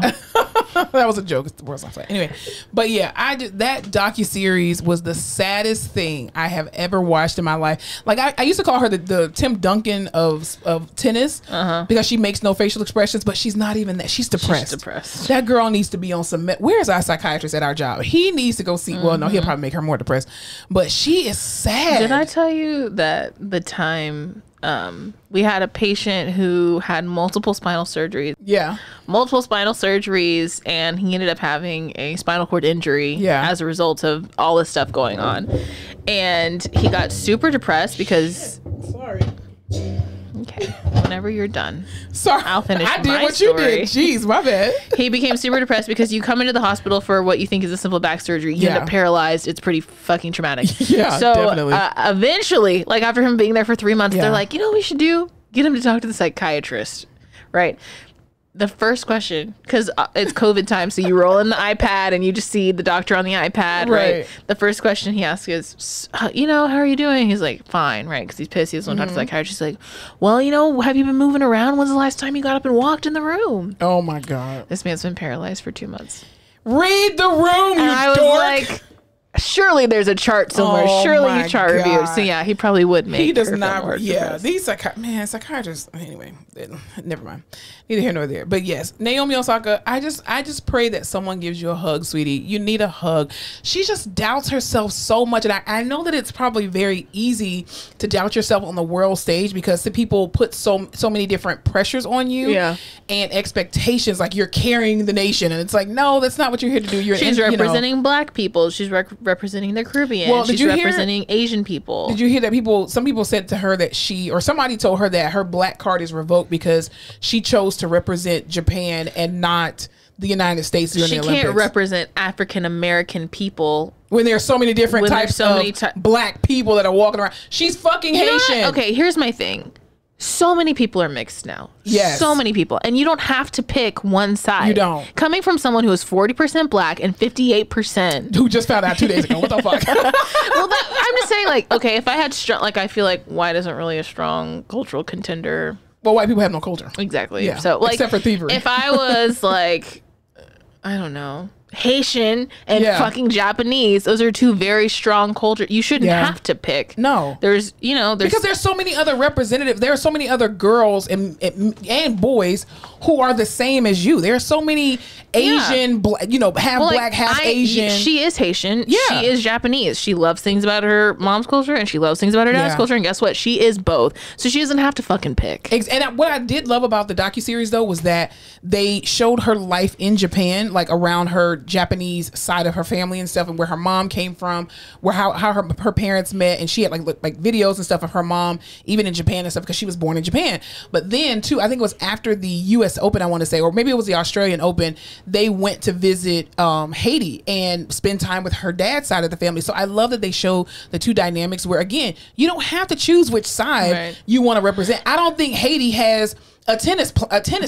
That was a joke. The world's not flat. Anyway, but yeah, that docuseries was the saddest thing I have ever watched in my life. Like, I used to call her the Tim Duncan of tennis, because she makes no facial expressions, but she's not even that. She's depressed. That girl needs to be on some. Where's our psychiatrist at our job? He needs to go see. Well, no, he'll probably make her more depressed. But she is sad. Did I tell you that the time we had a patient who had multiple spinal surgeries? Multiple spinal surgeries, and he ended up having a spinal cord injury as a result of all this stuff going on. And he got super depressed because okay, whenever you're done. Sorry, I'll finish I did my what story. You did. Jeez, my bad. He became super depressed because you come into the hospital for what you think is a simple back surgery. You end up paralyzed. It's pretty fucking traumatic. So definitely. Eventually, like after him being there for 3 months, they're like, you know what we should do? Get him to talk to the psychiatrist. Right. the first question, because it's COVID time, so you roll in the iPad and you just see the doctor on the iPad, right? The first question he asks is, how are you doing? He's like, fine, right? Because he's pissed. He doesn't want to talk to the psychiatrist. He's like, well, have you been moving around? When's the last time you got up and walked in the room? Oh my God. This man's been paralyzed for 2 months. Read the room, and I was like, surely there's a chart somewhere. Surely you chart review. So yeah, he probably would make. He does not. Yeah, these psychiatrists. Anyway, never mind. Neither here nor there. But yes, Naomi Osaka. I just pray that someone gives you a hug, sweetie. You need a hug. She just doubts herself so much, and I know that it's probably very easy to doubt yourself on the world stage because the people put so many different pressures on you, and expectations. Like you're carrying the nation, and it's like, no, that's not what you're here to do. She's representing Black people. She's representing the Caribbean. Well, she's representing Asian people. Did you hear that some people said to her that somebody told her that her Black card is revoked because she chose to represent Japan and not the United States during the Olympics. She can't represent African American people when there's so many different types of Black people that are walking around. She's fucking Haitian. Okay, here's my thing. So many people are mixed now. Yes. So many people. And you don't have to pick one side. You don't. Coming from someone who is 40% Black and 58%. Who just found out 2 days ago. What the fuck? Well, I'm just saying, like, okay, if I had I feel like white isn't really a strong cultural contender. Well, white people have no culture. Exactly. Yeah. So, like, except for thievery. If I was like, I don't know, Haitian and fucking Japanese, those are two very strong cultures. You shouldn't have to pick. No. There's because there's so many other representatives. There are so many other girls and boys who are the same as you. There are so many Asian, half Black, half Asian. She is Haitian. Yeah. She is Japanese. She loves things about her mom's culture and she loves things about her dad's culture. And guess what? She is both. So she doesn't have to fucking pick. And what I did love about the docuseries though was that they showed her life in Japan, like around her Japanese side of her family and stuff, and where her mom came from, where how her parents met, and she had like videos and stuff of her mom even in Japan and stuff because she was born in Japan. But then too, I think it was after the U.S. Open, I want to say, or maybe it was the Australian Open, they went to visit Haiti and spend time with her dad's side of the family. So I love that they show the two dynamics where, again, you don't have to choose which side you want to represent. I don't think Haiti has a tennis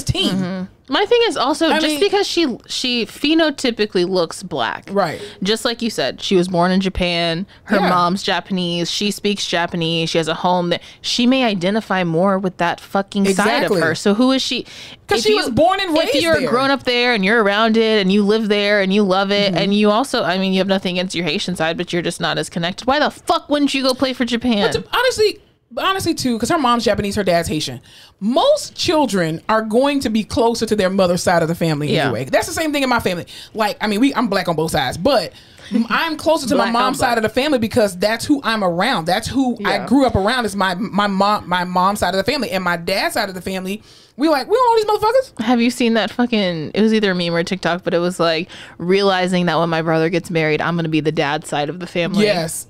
team. Mm-hmm. My thing is also because she phenotypically looks Black, right? Just like you said, she was born in Japan. Her mom's Japanese. She speaks Japanese. She has a home that she may identify more with that fucking side of her. So who is she? Because she was born and raised there. If you're grown up there and you're around it and you live there and you love it, and you also, you have nothing against your Haitian side, but you're just not as connected. Why the fuck wouldn't you go play for Japan? Honestly too, because her mom's Japanese, her dad's Haitian. Most children are going to be closer to their mother's side of the family anyway. That's the same thing in my family. Like, I'm Black on both sides, but I'm closer to my mom's side of the family because that's who I'm around. That's who I grew up around, is my mom's side of the family. And my dad's side of the family, we don't know these motherfuckers. Have you seen that fucking, it was either a meme or TikTok, but it was like realizing that when my brother gets married, I'm going to be the dad's side of the family. Yes.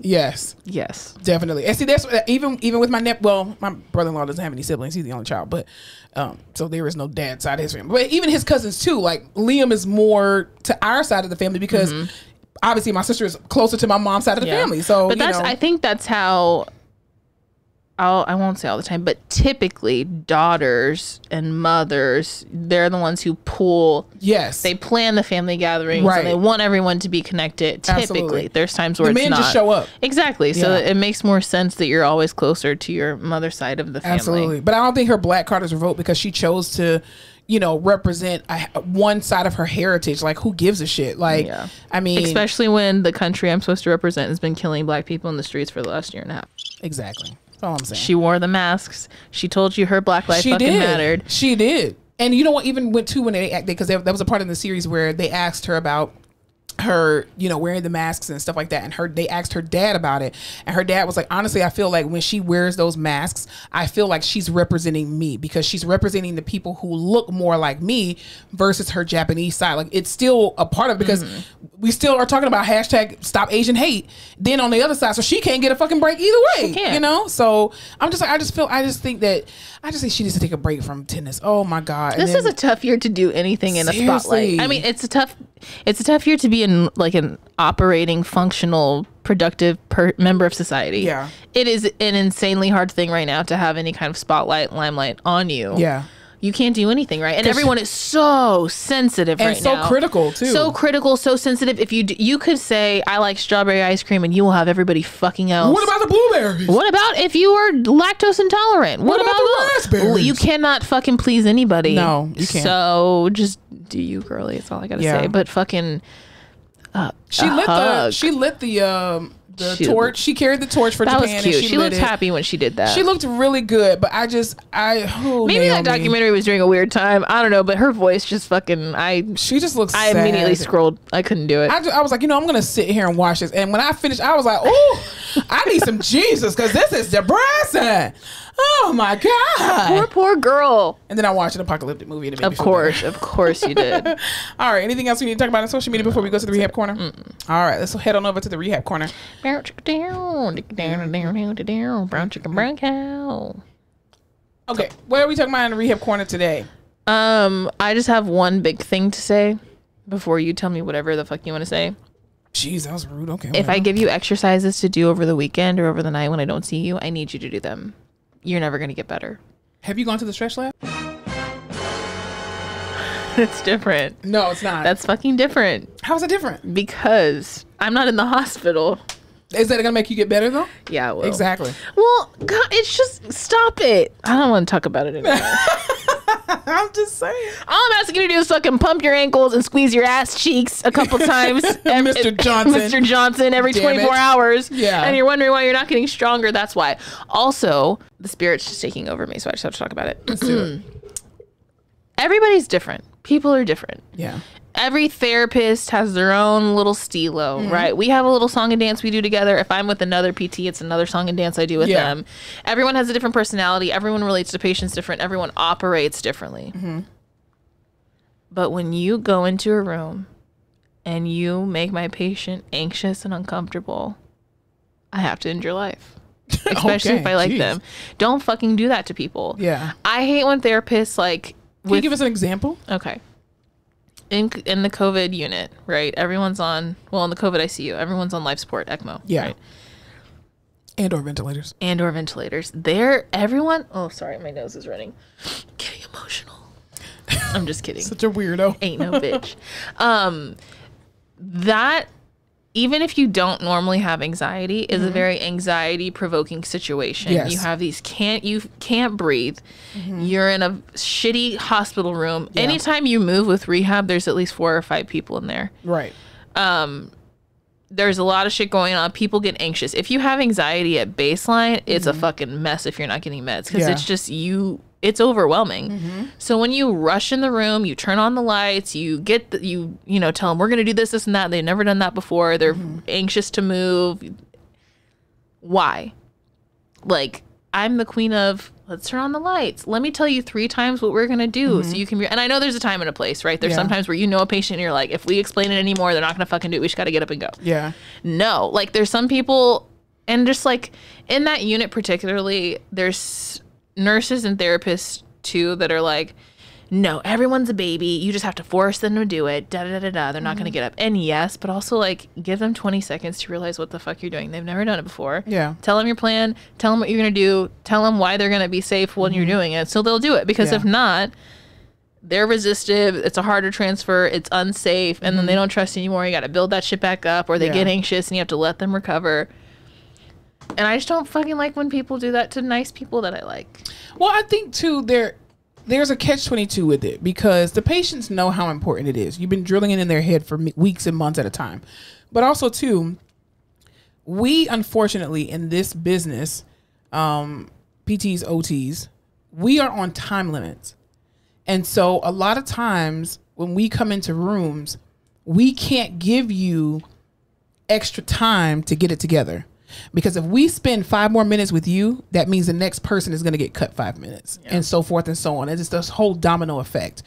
Definitely. And see, that's even with my my brother-in-law doesn't have any siblings. He's the only child, but so there is no dad side of his family. But even his cousins too, like Liam is more to our side of the family because obviously my sister is closer to my mom's side of the family. So, but I think that's how, I won't say all the time, but typically daughters and mothers, they're the ones who pull. Yes. They plan the family gatherings and they want everyone to be connected. Typically. There's times where the men just show up. Exactly. So it makes more sense that you're always closer to your mother's side of the family. Absolutely. But I don't think her Black card is revoked because she chose to, represent one side of her heritage. Like, who gives a shit? Like, especially when the country I'm supposed to represent has been killing Black people in the streets for the last year and a half. Exactly. That's all I'm saying. She wore the masks. She told you her Black life mattered. She did. And you know what? Even went to when they acted, because that was a part of the series where they asked her about her, wearing the masks and stuff like that, and they asked her dad about it, and her dad was like, honestly, I feel like when she wears those masks, I feel like she's representing me, because she's representing the people who look more like me versus her Japanese side. Like, it's still a part of it, because we still are talking about hashtag stop Asian hate, then on the other side, so she can't get a fucking break either way. She can't. So I'm just like, I just think she needs to take a break from tennis. Oh my God. This is a tough year to do anything in a spotlight. It's a tough year to be in like an operating, functional, productive member of society. Yeah. It is an insanely hard thing right now to have any kind of spotlight, limelight on you. Yeah. you can't do anything right. And everyone is so sensitive right now. And so critical too. So critical, so sensitive. If you could say, I like strawberry ice cream, and you will have everybody fucking else. What about the blueberries? What about if you are lactose intolerant? What about the raspberries? You cannot fucking please anybody. No, you can't. So just do you, girly. That's all I gotta say. But fucking she lit the torch. She carried the torch for Japan. That was cute. She looked happy when she did that. She looked really good, but maybe that documentary was during a weird time. I don't know, but her voice just fucking she just looks sad. Immediately scrolled. I couldn't do it. I was like, I'm gonna sit here and watch this. And when I finished, I was like, oh, I need some Jesus, because this is depressing. Oh my God. Poor girl. And then I watched an apocalyptic movie. And of course you did. All right. Anything else we need to talk about on social media before we go to the rehab corner? All right. Let's head on over to the rehab corner. Brown chicken, brown cow. Okay. What are we talking about in the rehab corner today? I just have one big thing to say before you tell me whatever the fuck you want to say. Jeez, that was rude. Okay. If I give you exercises to do over the weekend or over the night when I don't see you, I need you to do them. You're never going to get better. Have you gone to the stretch lab? It's different. No, it's not. That's fucking different. How is it different? Because I'm not in the hospital. Is that going to make you get better, though? Yeah, it will. Exactly. Well, God, it's just, stop it. I don't want to talk about it anymore. I'm just saying. All I'm asking you to do is fucking pump your ankles and squeeze your ass cheeks a couple times. Mr. Johnson every 24 hours. Yeah. And you're wondering why you're not getting stronger. That's why. Also, the spirit's just taking over me, so I just have to talk about it. Let's do it. Everybody's different. People are different. Yeah. Every therapist has their own little stilo, right? We have a little song and dance we do together. If I'm with another PT, it's another song and dance I do with them. Everyone has a different personality. Everyone relates to patients different. Everyone operates differently. But when you go into a room and you make my patient anxious and uncomfortable, I have to end your life. Especially if I like them. Don't fucking do that to people. Yeah. I hate when therapists like... Can you give us an example? Okay. In the COVID unit, right? Everyone's on, in the COVID ICU, everyone's on life support, ECMO. Yeah. Right? And or ventilators. Everyone, oh, sorry, my nose is running. Getting emotional. I'm just kidding. Such a weirdo. Ain't no bitch. That, even if you don't normally have anxiety, is a very anxiety provoking situation. Yes. You have you can't breathe. You're in a shitty hospital room. Yeah. Anytime you move with rehab, there's at least 4 or 5 people in there. Right. There's a lot of shit going on. People get anxious. If you have anxiety at baseline, it's a fucking mess if you're not getting meds, because it's just it's overwhelming. So when you rush in the room, you turn on the lights, you get you tell them we're going to do this and that. They've never done that before. They're anxious to move. Why? Like, I'm the queen of, let's turn on the lights. Let me tell you 3 times what we're going to do so you can and I know there's a time and a place, right? There's sometimes where a patient and you're like, if we explain it anymore, they're not going to fucking do it. We just got to get up and go. Yeah. No, like there's some people, and just like in that unit particularly, there's nurses and therapists too that are like, no, everyone's a baby. You just have to force them to do it. Da da da da. They're not going to get up. And yes, but also like give them 20 seconds to realize what the fuck you're doing. They've never done it before. Yeah. Tell them your plan. Tell them what you're going to do. Tell them why they're going to be safe when you're doing it. So they'll do it, because if not, they're resistive. It's a harder transfer. It's unsafe. And then they don't trust you anymore. You got to build that shit back up, or they get anxious and you have to let them recover. And I just don't fucking like when people do that to nice people that I like. Well, I think too, there's a catch-22 with it, because the patients know how important it is. You've been drilling it in their head for weeks and months at a time. But also too, we unfortunately in this business, PTs, OTs, we are on time limits. And so a lot of times when we come into rooms, we can't give you extra time to get it together. Because if we spend 5 more minutes with you, that means the next person is going to get cut 5 minutes, and so forth and so on. It's just this whole domino effect.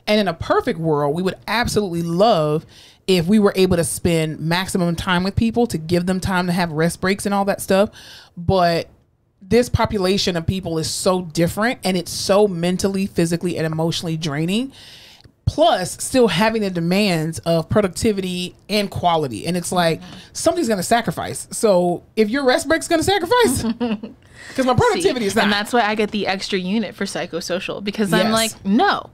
And in a perfect world, we would absolutely love if we were able to spend maximum time with people, to give them time to have rest breaks and all that stuff. But this population of people is so different, and it's so mentally, physically, and emotionally draining. plus still having the demands of productivity and quality. And it's like, something's going to sacrifice. So if your rest break's going to sacrifice, because my productivity is not. And that's why I get the extra unit for psychosocial, because I'm like, no.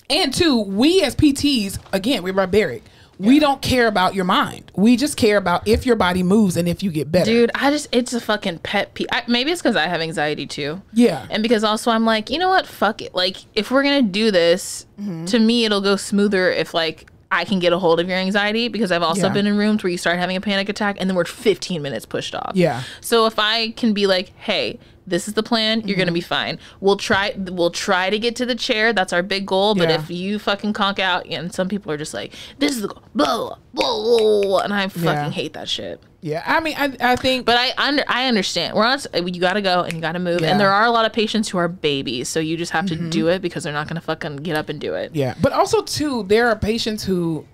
And two, we as PTs, again, we're barbaric. We don't care about your mind. We just care about if your body moves and if you get better. Dude, it's a fucking pet peeve. Maybe it's because I have anxiety too. Yeah. And because also I'm like, you know what? Fuck it. Like, if we're going to do this, to me, it'll go smoother if like I can get a hold of your anxiety, because I've also been in rooms where you start having a panic attack and then we're 15 minutes pushed off. Yeah. So if I can be like, hey, this is the plan, you're gonna be fine. We'll try to get to the chair. That's our big goal. But if you fucking conk out, and some people are just like, this is the goal, blah, blah, blah, and I fucking hate that shit. Yeah, I mean, I think, but I understand. You gotta go and you gotta move, and there are a lot of patients who are babies, so you just have to do it, because they're not gonna fucking get up and do it. Yeah, but also too, there are patients who,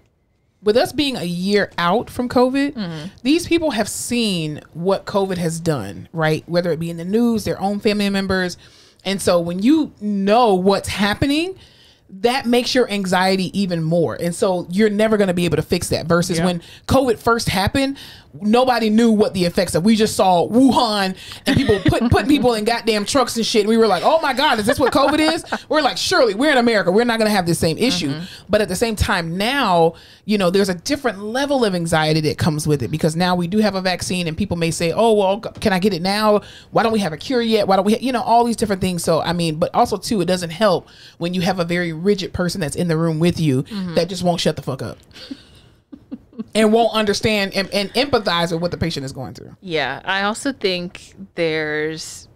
with us being a year out from COVID, these people have seen what COVID has done, right? Whether it be in the news, their own family members. And so when you know what's happening, that makes your anxiety even more. And so you're never going to be able to fix that, versus when COVID first happened, nobody knew what the effects of. We just saw Wuhan and people putting people in goddamn trucks and shit. And we were like, oh my God, is this what COVID is? We're like, surely we're in America. We're not going to have the same issue. But at the same time now, you know, there's a different level of anxiety that comes with it, because now we do have a vaccine, and people may say, oh, well, can I get it now? Why don't we have a cure yet? Why don't we, you know, all these different things. So, I mean, but also too, it doesn't help when you have a very rigid person that's in the room with you that just won't shut the fuck up. And won't understand and empathize with what the patient is going through. Yeah. I also think here's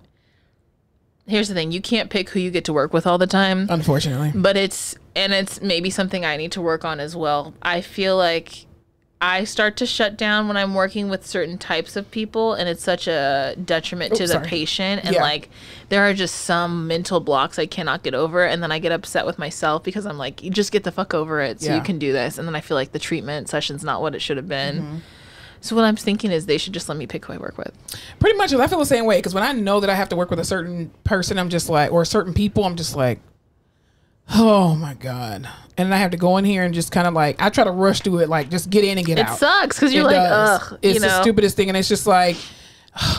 the thing. You can't pick who you get to work with all the time. Unfortunately. But it's maybe something I need to work on as well. I feel like I start to shut down when I'm working with certain types of people, and it's such a detriment to the patient. And like, there are just some mental blocks I cannot get over, and then I get upset with myself, because I'm like, you just get the fuck over it so you can do this. And then I feel like the treatment session's not what it should have been. So what I'm thinking is they should just let me pick who I work with. Pretty much. I feel the same way, because when I know that I have to work with a certain person, I'm just like, or certain people, I'm just like, oh my God. And I have to go in here and just kind of like, I try to rush through it, like just get in and get out. It sucks, because you're like, ugh. It's the stupidest thing. And it's just like,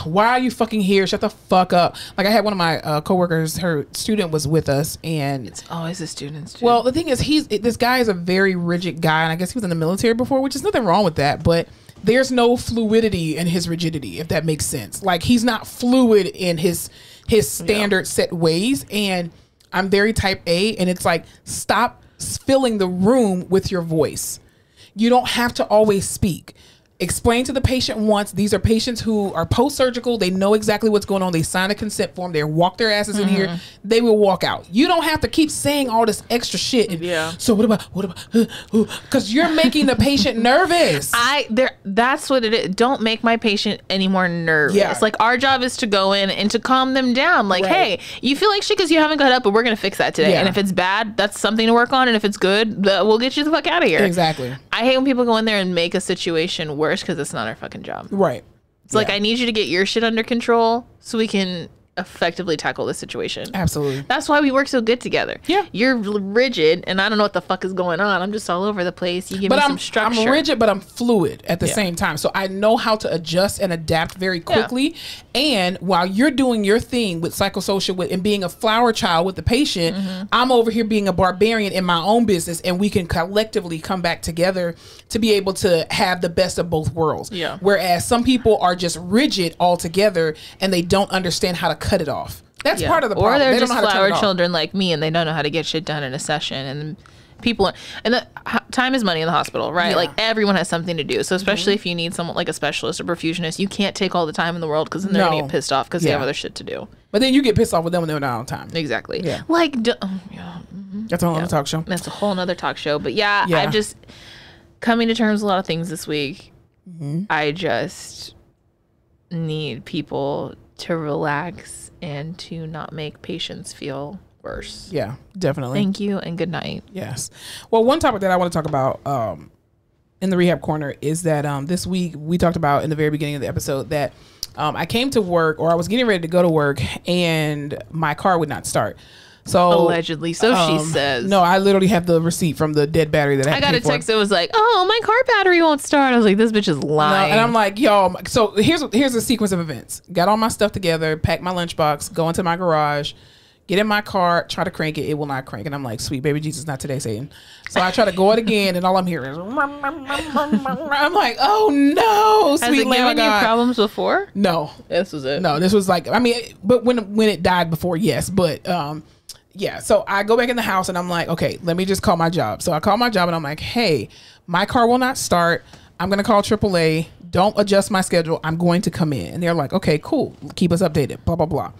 why are you fucking here? Shut the fuck up. Like, I had one of my coworkers, her student was with us, and it's always the students too. Well, the thing is, this guy is a very rigid guy, and I guess he was in the military before, which is nothing wrong with that, but there's no fluidity in his rigidity, if that makes sense. Like, he's not fluid in his standard set ways. And I'm very type A, and it's like, stop filling the room with your voice. You don't have to always speak. Explain to the patient once. These are patients who are post-surgical. They know exactly what's going on. They sign a consent form. They walk their asses in here. They will walk out. You don't have to keep saying all this extra shit. And, so what about, because you're making the patient nervous. That's what it is. Don't make my patient any more nervous. Like, our job is to go in and to calm them down. Like, hey, you feel like shit because you haven't got up, but we're going to fix that today. And if it's bad, that's something to work on. And if it's good, we'll get you the fuck out of here. Exactly. I hate when people go in there and make a situation worse, because it's not our fucking job. Right. It's like, I need you to get your shit under control so we can effectively tackle this situation. Absolutely. That's why we work so good together. Yeah. You're rigid, and I don't know what the fuck is going on. I'm just all over the place. You give me some structure. I'm rigid, but I'm fluid at the same time. So I know how to adjust and adapt very quickly. And while you're doing your thing with psychosocial and being a flower child with the patient, I'm over here being a barbarian in my own business, and we can collectively come back together to be able to have the best of both worlds. Yeah. Whereas some people are just rigid altogether, and they don't understand how to cut it off. That's part of the problem. Or they're just flower children like me, and they don't know how to get shit done in a session. And people, and the time is money in the hospital, right? Like, everyone has something to do. So especially if you need someone like a specialist or perfusionist, you can't take all the time in the world, because then they're gonna get pissed off because they have other shit to do. But then you get pissed off with them when they're not on time. Exactly. Yeah. Like, that's a whole other talk show. That's a whole nother talk show. But I just coming to terms with a lot of things this week. I just need people to relax and to not make patients feel worse. Yeah, definitely. Thank you and good night. Yes. Well, one topic that I want to talk about in the rehab corner is that this week we talked about in the very beginning of the episode that I came to work, or I was getting ready to go to work, and my car would not start. So allegedly, so she says. No, I literally have the receipt from the dead battery that I got a text. It was like, "Oh, my car battery won't start." I was like, "This bitch is lying." No, and I'm like, "Yo." So here's a sequence of events. Got all my stuff together, packed my lunchbox, go into my garage, get in my car, try to crank it. It will not crank, and I'm like, "Sweet baby Jesus, not today, Satan." So I try to go it again, and all I'm hearing is, I'm like, "Oh no, sweet Lamb of God." Has it given you problems before? No, this was it. No, this was like, I mean, but when it died before, yes, but yeah, so I go back in the house and I'm like, okay, let me just call my job. So I call my job and I'm like, hey, my car will not start. I'm going to call AAA. Don't adjust my schedule. I'm going to come in. And they're like, okay, cool. Keep us updated, blah, blah, blah.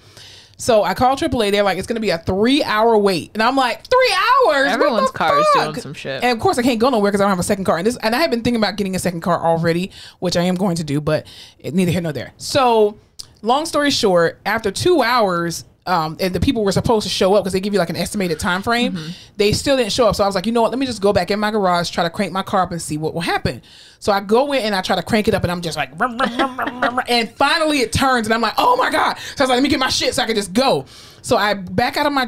So I call AAA. They're like, it's going to be a 3-hour wait. And I'm like, 3 hours? Everyone's car is doing some shit. And of course I can't go nowhere because I don't have a second car. And I have been thinking about getting a second car already, which I am going to do, but neither here nor there. So long story short, after 2 hours, and the people were supposed to show up because they give you like an estimated time frame. They still didn't show up. So I was like, you know what? Let me just go back in my garage, try to crank my car up and see what will happen. So I go in and I try to crank it up and I'm just like, and finally it turns and I'm like, oh my God. So I was like, let me get my shit so I can just go. So I back out of my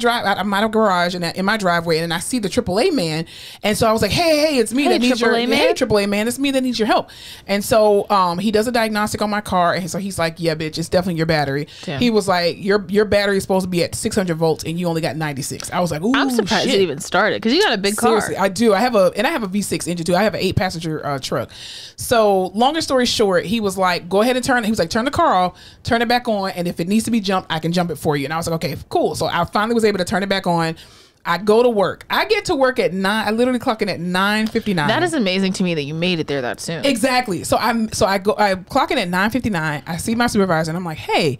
garage and in my driveway and I see the AAA man. And so I was like, hey, it's me that needs your help. Hey, AAA man, it's me that needs your help. And so he does a diagnostic on my car. And so he's like, yeah, bitch, it's definitely your battery. Damn. He was like, your battery is supposed to be at 600 volts and you only got 96. I was like, ooh, I'm surprised it even started because you got a big car. Seriously, I do. I have a V6 engine too. I have an 8-passenger truck. So longer story short, he was like, go ahead and turn the car off, turn it back on. And if it needs to be jumped, I can jump it for you. And I was like, okay, cool. So I finally was able to turn it back on. I go to work. I get to work at 9. I literally clock in at 9:59. That is amazing to me that you made it there that soon. Exactly. So I clock in at 9:59. I see my supervisor and I'm like, hey,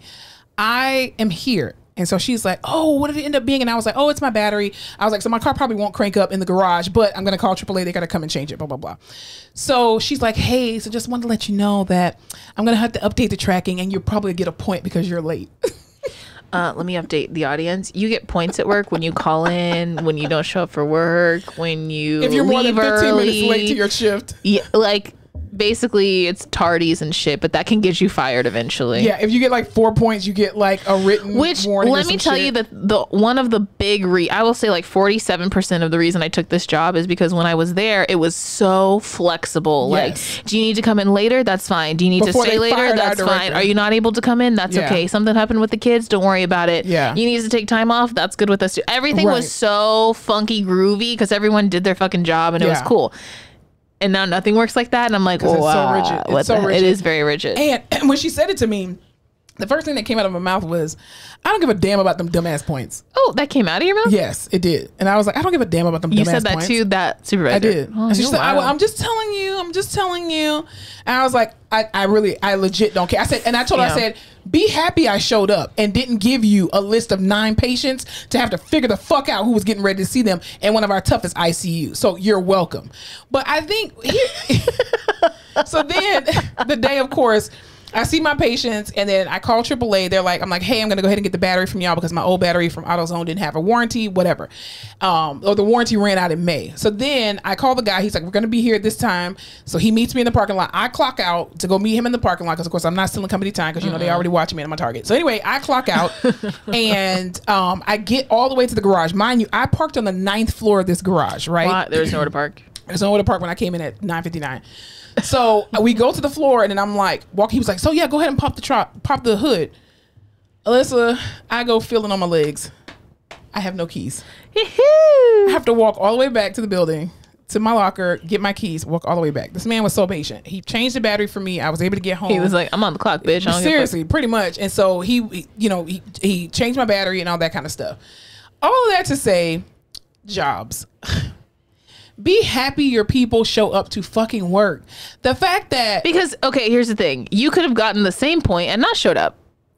I am here. And so she's like, oh, what did it end up being? And I was like, oh, it's my battery. I was like, so my car probably won't crank up in the garage, but I'm going to call AAA. They got to come and change it, blah, blah, blah. So she's like, hey, so just wanted to let you know that I'm going to have to update the tracking and you'll probably get a point because you're late. Let me update the audience. You get points at work when you call in, when you don't show up for work, when you if you're more than 15 early. minutes late to your shift. Yeah, like basically it's tardies and shit, but that can get you fired eventually. Yeah, if you get like 4 points, you get like a written warning. Let me tell you that the one of the big I will say like 47% of the reason I took this job is because when I was there, it was so flexible. Yes. Like, do you need to come in later? That's fine. Do you need to stay later? That's fine. Are you not able to come in? That's okay. Something happened with the kids? Don't worry about it. Yeah. You need to take time off? That's good with us too. Everything was so funky groovy because everyone did their fucking job and it was cool. And now nothing works like that. And I'm like, wow. It's so rigid. It's so rigid. It is very rigid. And when she said it to me, the first thing that came out of my mouth was, I don't give a damn about them dumbass points. Oh, that came out of your mouth? Yes, it did. And I was like, I don't give a damn about them dumbass points. You said that to that supervisor? I did. And she said, I'm just telling you. And I was like, I legit don't care. I said, and I told her, I said, be happy I showed up and didn't give you a list of 9 patients to have to figure the fuck out who was getting ready to see them in one of our toughest ICUs. So you're welcome. But I think, so then the day, of course, I see my patients and then I call AAA. I'm like, hey, I'm going to go ahead and get the battery from y'all because my old battery from AutoZone didn't have a warranty, whatever. Or the warranty ran out in May. So then I call the guy. He's like, we're going to be here at this time. So he meets me in the parking lot. I clock out to go meet him in the parking lot because, of course, I'm not stealing company time because, you know, they already watching me and I'm on target. So anyway, I clock out and I get all the way to the garage. Mind you, I parked on the 9th floor of this garage, right? What? There's nowhere to park? There's nowhere to park when I came in at 9:59. So we go to the floor and then I'm like, he was like, so yeah, go ahead and pop the hood. Alyssa, I go feeling on my legs. I have no keys. I have to walk all the way back to the building, to my locker, get my keys, walk all the way back. This man was so patient. He changed the battery for me. I was able to get home. He was like, I'm on the clock, bitch. Seriously, pretty much. And so he changed my battery and all that kind of stuff. All of that to say, jobs. Be happy your people show up to fucking work. The fact that... Because, okay, here's the thing. You could have gotten the same point and not showed up.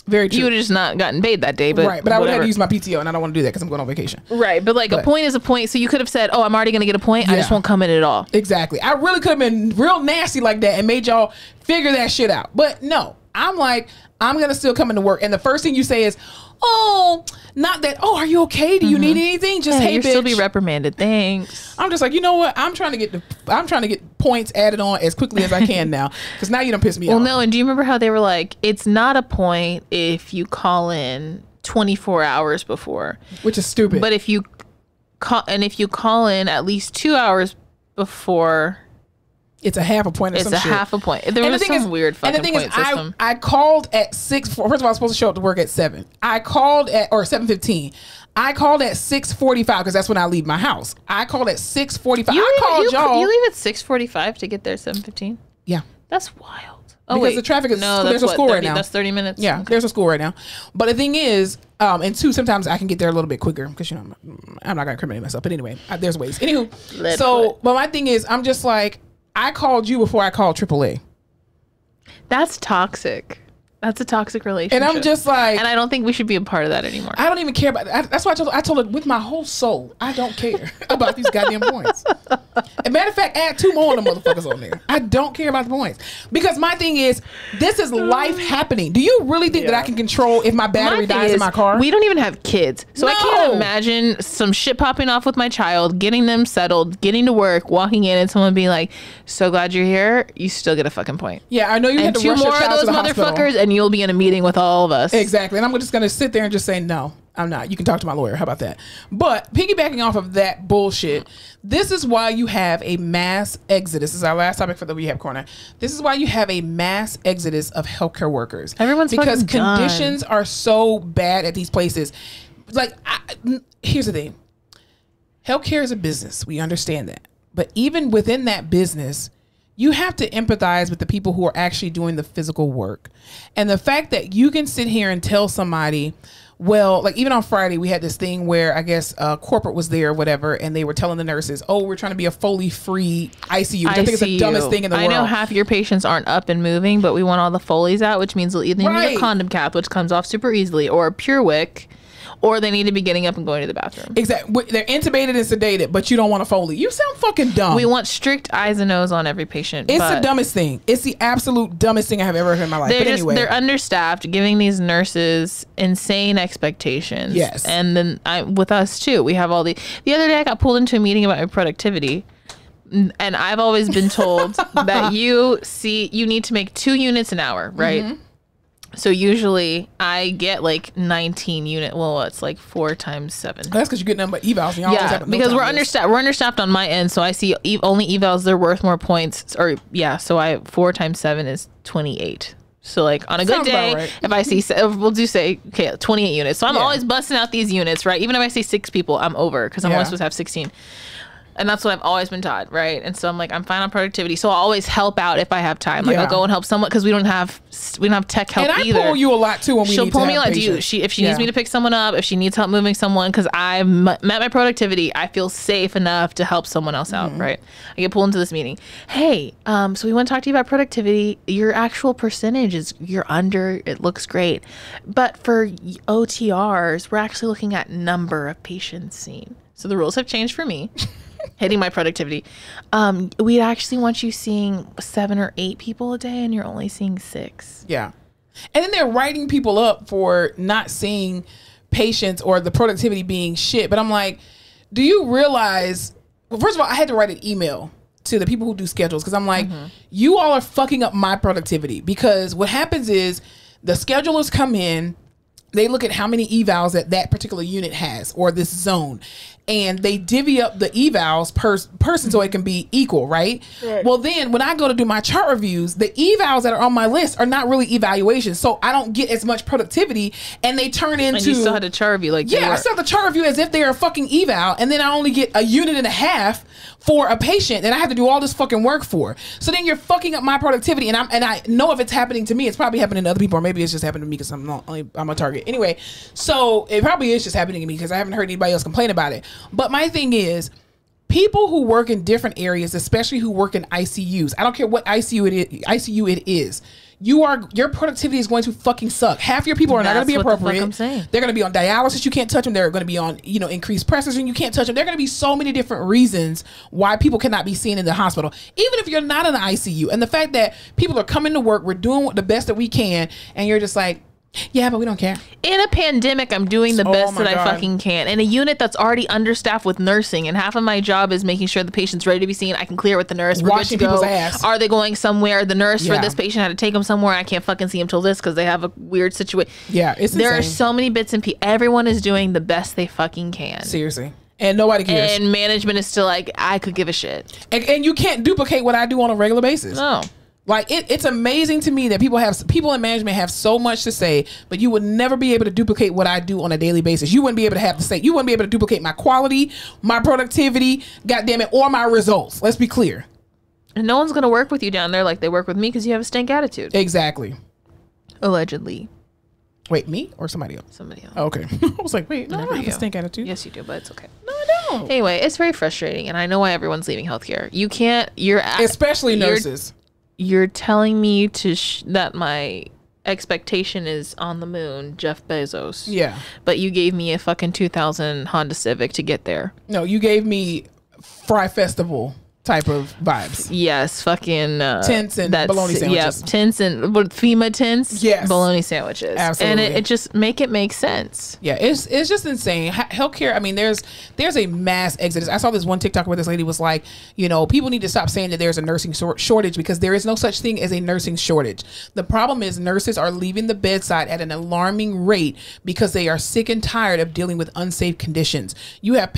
Very true. You would have just not gotten paid that day. But right, but I would have to use my PTO and I don't want to do that because I'm going on vacation. Right, but a point is a point. So you could have said, oh, I'm already going to get a point. I just won't come in at all. Exactly. I really could have been real nasty like that and made y'all figure that shit out. But no, I'm like, I'm going to still come into work. And the first thing you say is, oh, not that, oh, are you okay? Do you need anything? Just, hey, you'll bitch. Still be reprimanded. Thanks. I'm just like, you know what? I'm trying to get points added on as quickly as I can now. Because now you don't piss me off. Well, no, and do you remember how they were like, it's not a point if you call in 24 hours before, which is stupid. But if you call in at least 2 hours before, it's a half a point. It's a half a point. There was some weird fucking point system. I called at 6. First of all, I was supposed to show up to work at 7. I called at 7:15. I called at 6:45 because that's when I leave my house. I called at 6:45. I called y'all. You leave at 6:45 to get there at 7:15? Yeah. That's wild. Oh, because the traffic is there's a school right now. That's 30 minutes. Yeah, okay. There's a school right now. But the thing is, and 2, sometimes I can get there a little bit quicker because I'm not gonna incriminate myself. But anyway, there's ways. Anywho, but my thing is, I'm just like, I called you before I called AAA. That's toxic. That's a toxic relationship. And I'm just like... And I don't think we should be a part of that anymore. I don't even care about that. That's why I told her with my whole soul, I don't care about these goddamn points. As a matter of fact, add 2 more of them motherfuckers on there. I don't care about the points. Because my thing is, this is life happening. Do you really think that I can control if my battery dies in my car? We don't even have kids. So I can't imagine some shit popping off with my child, getting them settled, getting to work, walking in, and someone being like, so glad you're here. You still get a fucking point. Yeah, I know you had to rush your child to the hospital. 2 more of those motherfuckers, and you'll be in a meeting with all of us. Exactly. And I'm just going to sit there and just say, no, I'm not. You can talk to my lawyer. How about that? But piggybacking off of that bullshit, this is why you have a mass exodus. This is our last topic for the Rehab Corner. This is why you have a mass exodus of healthcare workers. Everyone's because conditions are so bad at these places. Like, here's the thing. Healthcare is a business. We understand that. But even within that business, you have to empathize with the people who are actually doing the physical work. And the fact that you can sit here and tell somebody, well, like even on Friday, we had this thing where I guess corporate was there or whatever, and they were telling the nurses, oh, we're trying to be a Foley-free ICU, which I think is the dumbest thing in the world. I know half your patients aren't up and moving, but we want all the Foleys out, which means they'll either need a condom cap, which comes off super easily, or a Pure Wick, or they need to be getting up and going to the bathroom. Exactly. They're intubated and sedated, but you don't want a Foley. You sound fucking dumb. We want strict eyes and nose on every patient. It's the dumbest thing. It's the absolute dumbest thing I have ever heard in my life. But anyway. They're understaffed, giving these nurses insane expectations. Yes. And then with us too, we have all the other day I got pulled into a meeting about my productivity. And I've always been told that you need to make 2 units an hour, right? Mm-hmm. So usually I get like 19 unit. Well, it's like 4 times 7. That's because you get nothing but evals. Yeah, because we're understaffed. We're understaffed on my end. So I see only evals. They're worth more points. Or yeah. So 4 times 7 is 28. So like on a good day, if I see, we'll do say, okay, 28 units. So I'm always busting out these units, right? Even if I see 6 people, I'm over because I'm only supposed to have 16. And that's what I've always been taught, right? And so I'm like, I'm fine on productivity, so I'll always help out if I have time. Like I'll go and help someone because we don't have tech help either. And I pull you a lot too when she'll pull me a lot. If she needs me to pick someone up, if she needs help moving someone, because I've met my productivity, I feel safe enough to help someone else out, right? I get pulled into this meeting. Hey, so we want to talk to you about productivity. Your actual percentage is you're under. It looks great, but for OTRs, we're actually looking at number of patients seen. So the rules have changed for me. Hitting my productivity. We'd actually want you seeing 7 or 8 people a day, and you're only seeing 6. Yeah. And then they're writing people up for not seeing patients or the productivity being shit. But I'm like, do you realize, well, first of all, I had to write an email to the people who do schedules because I'm like, you all are fucking up my productivity. Because what happens is the schedulers come in, they look at how many evals that particular unit has or this zone, and they divvy up the evals per person so it can be equal, right? Well, then when I go to do my chart reviews, the evals that are on my list are not really evaluations, so I don't get as much productivity, and they turn into... And you still had a chart review. Like I still have the chart review as if they are a fucking eval, and then I only get a unit and a half for a patient that I have to do all this fucking work for. So then you're fucking up my productivity, and I know if it's happening to me, it's probably happening to other people, or maybe it's just happening to me because I'm a target. Anyway, so it probably is just happening to me because I haven't heard anybody else complain about it. But my thing is, people who work in different areas, especially who work in ICUs, I don't care what ICU it is, your productivity is going to fucking suck. Half your people are not going to be appropriate. They're going to be on dialysis, you can't touch them. They're going to be on increased pressures and you can't touch them. There are going to be so many different reasons why people cannot be seen in the hospital, even if you're not in the ICU. And the fact that people are coming to work, we're doing the best that we can, and you're just like, Yeah, but we don't care. In a pandemic, I'm doing the best that I fucking can. In a unit that's already understaffed with nursing, and half of my job is making sure the patient's ready to be seen. I can clear with the nurse. Washing people's ass. Are they going somewhere? The nurse for this patient had to take them somewhere. I can't fucking see them till this because they have a weird situation. Yeah, it's insane. There are so many bits and pieces. Everyone is doing the best they fucking can. Seriously. And nobody cares. And management is still like, I could give a shit. And you can't duplicate what I do on a regular basis. No. Like it's amazing to me that people in management have so much to say, but you would never be able to duplicate what I do on a daily basis. You wouldn't be able to have to say, you wouldn't be able to duplicate my quality, my productivity, goddamn it, or my results. Let's be clear. And no one's gonna work with you down there like they work with me because you have a stink attitude. Exactly. Allegedly. Wait, me or somebody else? Somebody else. Okay. I was like, wait, no, I don't have a stink attitude. Yes, you do, but it's okay. No, I don't. Anyway, it's very frustrating, and I know why everyone's leaving healthcare. You can't. Especially nurses. You're telling me that my expectation is on the moon, Jeff Bezos. Yeah. But you gave me a fucking 2000 Honda Civic to get there. No, you gave me Fry Festival type of vibes. Yes, fucking tents and bologna sandwiches. Yeah, tents and FEMA tents. Yes, bologna sandwiches. Absolutely, and it just make sense. Yeah, it's just insane. Healthcare. I mean, there's a mass exodus. I saw this one TikTok where this lady was like, people need to stop saying that there's a nursing shortage because there is no such thing as a nursing shortage. The problem is nurses are leaving the bedside at an alarming rate because they are sick and tired of dealing with unsafe conditions. You have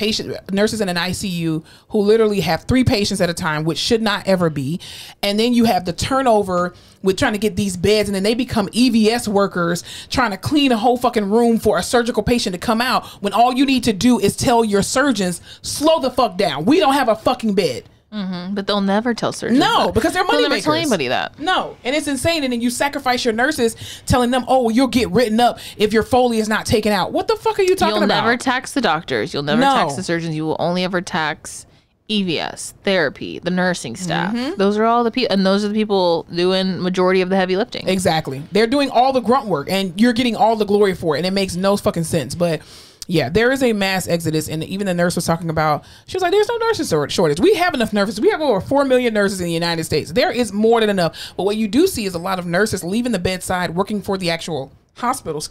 nurses in an ICU who literally have 3 patients at a time, which should not ever be. And then you have the turnover with trying to get these beds, and then they become EVS workers trying to clean a whole fucking room for a surgical patient to come out when all you need to do is tell your surgeons, slow the fuck down. We don't have a fucking bed. Mm-hmm. But they'll never tell surgeons. No, because they're money makers. They'll never tell anybody that. No, and it's insane. And then you sacrifice your nurses, telling them, "Oh, you'll get written up if your Foley is not taken out." What the fuck are you talking about? You'll never tax the doctors. You'll never tax the surgeons. You will only ever tax EVS, therapy, the nursing staff. Mm-hmm. Those are all the people, and those are the people doing majority of the heavy lifting. Exactly. They're doing all the grunt work, and you're getting all the glory for it, and it makes no fucking sense. But yeah, there is a mass exodus, and even the nurse was talking about, she was like, there's no nurses shortage. We have enough nurses. We have over 4 million nurses in the United States. There is more than enough. But what you do see is a lot of nurses leaving the bedside, working for the actual hospital,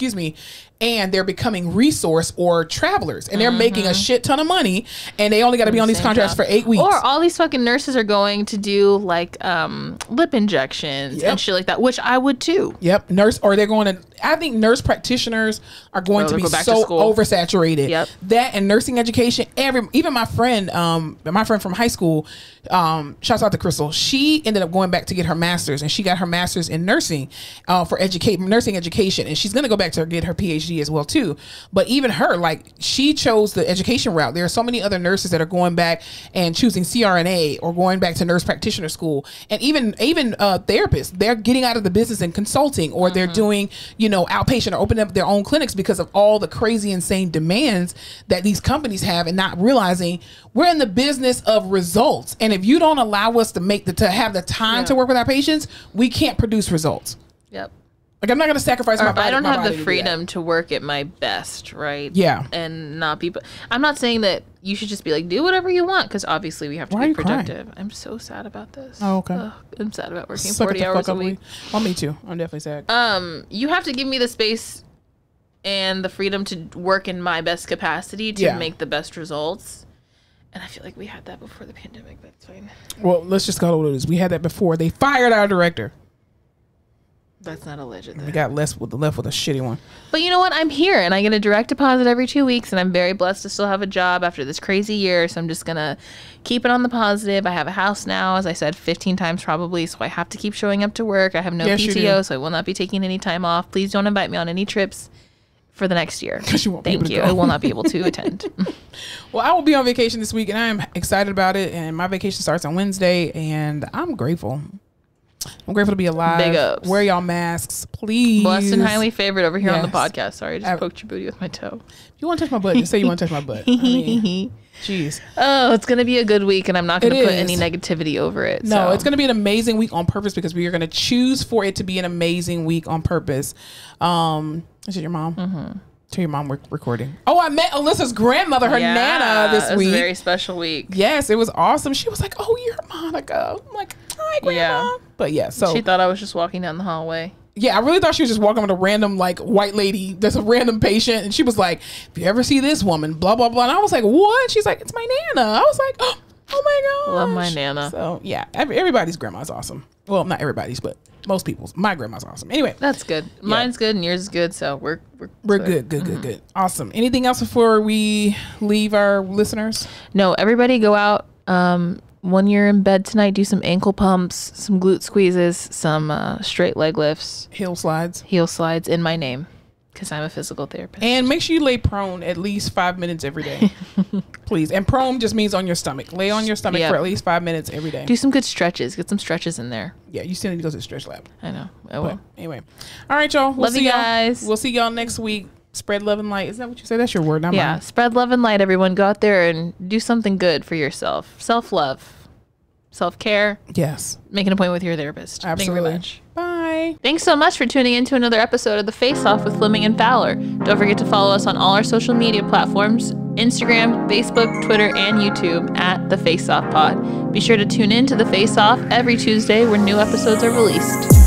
and they're becoming resource or travelers, and they're making a shit ton of money, and they only got to be on these contracts for 8 weeks. Or all these fucking nurses are going to do like lip injections and shit like that, which I would too. Yep. Or they're going to, I think nurse practitioners are going to be so oversaturated. Yep. That and nursing education, even my friend from high school, shouts out to Crystal, she ended up going back to get her master's, and she got her master's in nursing for nursing education, and she's going to go back to get her PhD as well too. But even her, like, she chose the education route. There are so many other nurses that are going back and choosing CRNA or going back to nurse practitioner school, and even therapists, they're getting out of the business and consulting, or they're doing outpatient or opening up their own clinics because of all the crazy insane demands that these companies have, and not realizing we're in the business of results, and if you don't allow us to have the time to work with our patients, we can't produce results. Yep. Like, I'm not going to sacrifice my body. I don't have the freedom to work at my best, right? Yeah. And not be. I'm not saying that you should just be like, do whatever you want, because obviously we have to be productive. Crying? I'm so sad about this. Oh, okay. I'm sad about working 40 hours a week. Well, me too. I'm definitely sad. You have to give me the space and the freedom to work in my best capacity to make the best results. And I feel like we had that before the pandemic. That's fine. Well, let's just call it what it is. We had that before. They fired our director. That's not alleged. We got left with a shitty one. But you know what? I'm here, and I get a direct deposit every 2 weeks, and I'm very blessed to still have a job after this crazy year. So I'm just gonna keep it on the positive. I have a house now, as I said 15 times probably, so I have to keep showing up to work. I have no PTO, so I will not be taking any time off. Please don't invite me on any trips for the next year. Thank you. I will not be able to attend. Well, I will be on vacation this week, and I am excited about it. And my vacation starts on Wednesday, and I'm grateful. I'm grateful to be alive. Big ups. Wear y'all masks, please. Blessed and highly favored over here on the podcast. Sorry, I just poked your booty with my toe. If you want to touch my butt, just say you want to touch my butt. Jeez. Oh, it's going to be a good week, and I'm not going to put any negativity over it. No, it's going to be an amazing week on purpose, because we are going to choose for it to be an amazing week on purpose. Is it your mom? Mm-hmm. To your mom, we're recording. Oh, I met Alyssa's grandmother, her Nana, this week. It was a very special week. Yes, it was awesome. She was like, "Oh, you're Monica." I'm like, "Hi, grandma." Yeah. But yeah, so she thought I was just walking down the hallway. Yeah, I really thought she was just walking with a random like white lady that's a random patient, and she was like, if you ever see this woman, blah blah blah. And I was like, what? She's like, it's my Nana. I was like, oh my god, love my Nana. So yeah, everybody's grandma's awesome. Well, not everybody's, but most people's. My grandma's awesome. Anyway, that's good. Mine's good and yours is good, so we're good. Awesome. Anything else before we leave our listeners? No, everybody go out. When you're in bed tonight, do some ankle pumps, some glute squeezes, some straight leg lifts. Heel slides in my name, because I'm a physical therapist. And make sure you lay prone at least 5 minutes every day. Please. And prone just means on your stomach. Lay on your stomach for at least 5 minutes every day. Do some good stretches. Get some stretches in there. Yeah, you still need to go to the stretch lab. I know. I will. Anyway. All right, y'all. Love you guys. We'll see y'all next week. Spread love and light. Is that what you say? That's your word, not mine. Spread love and light, everyone. Go out there and do something good for yourself. Self-love. Self-care. Yes. Make an appointment with your therapist. Absolutely. Thank you very much. Bye. Thanks so much for tuning in to another episode of The Face Off with Fleming and Fowler. Don't forget to follow us on all our social media platforms, Instagram, Facebook, Twitter, and YouTube at The Face Off Pod. Be sure to tune in to The Face Off every Tuesday when new episodes are released.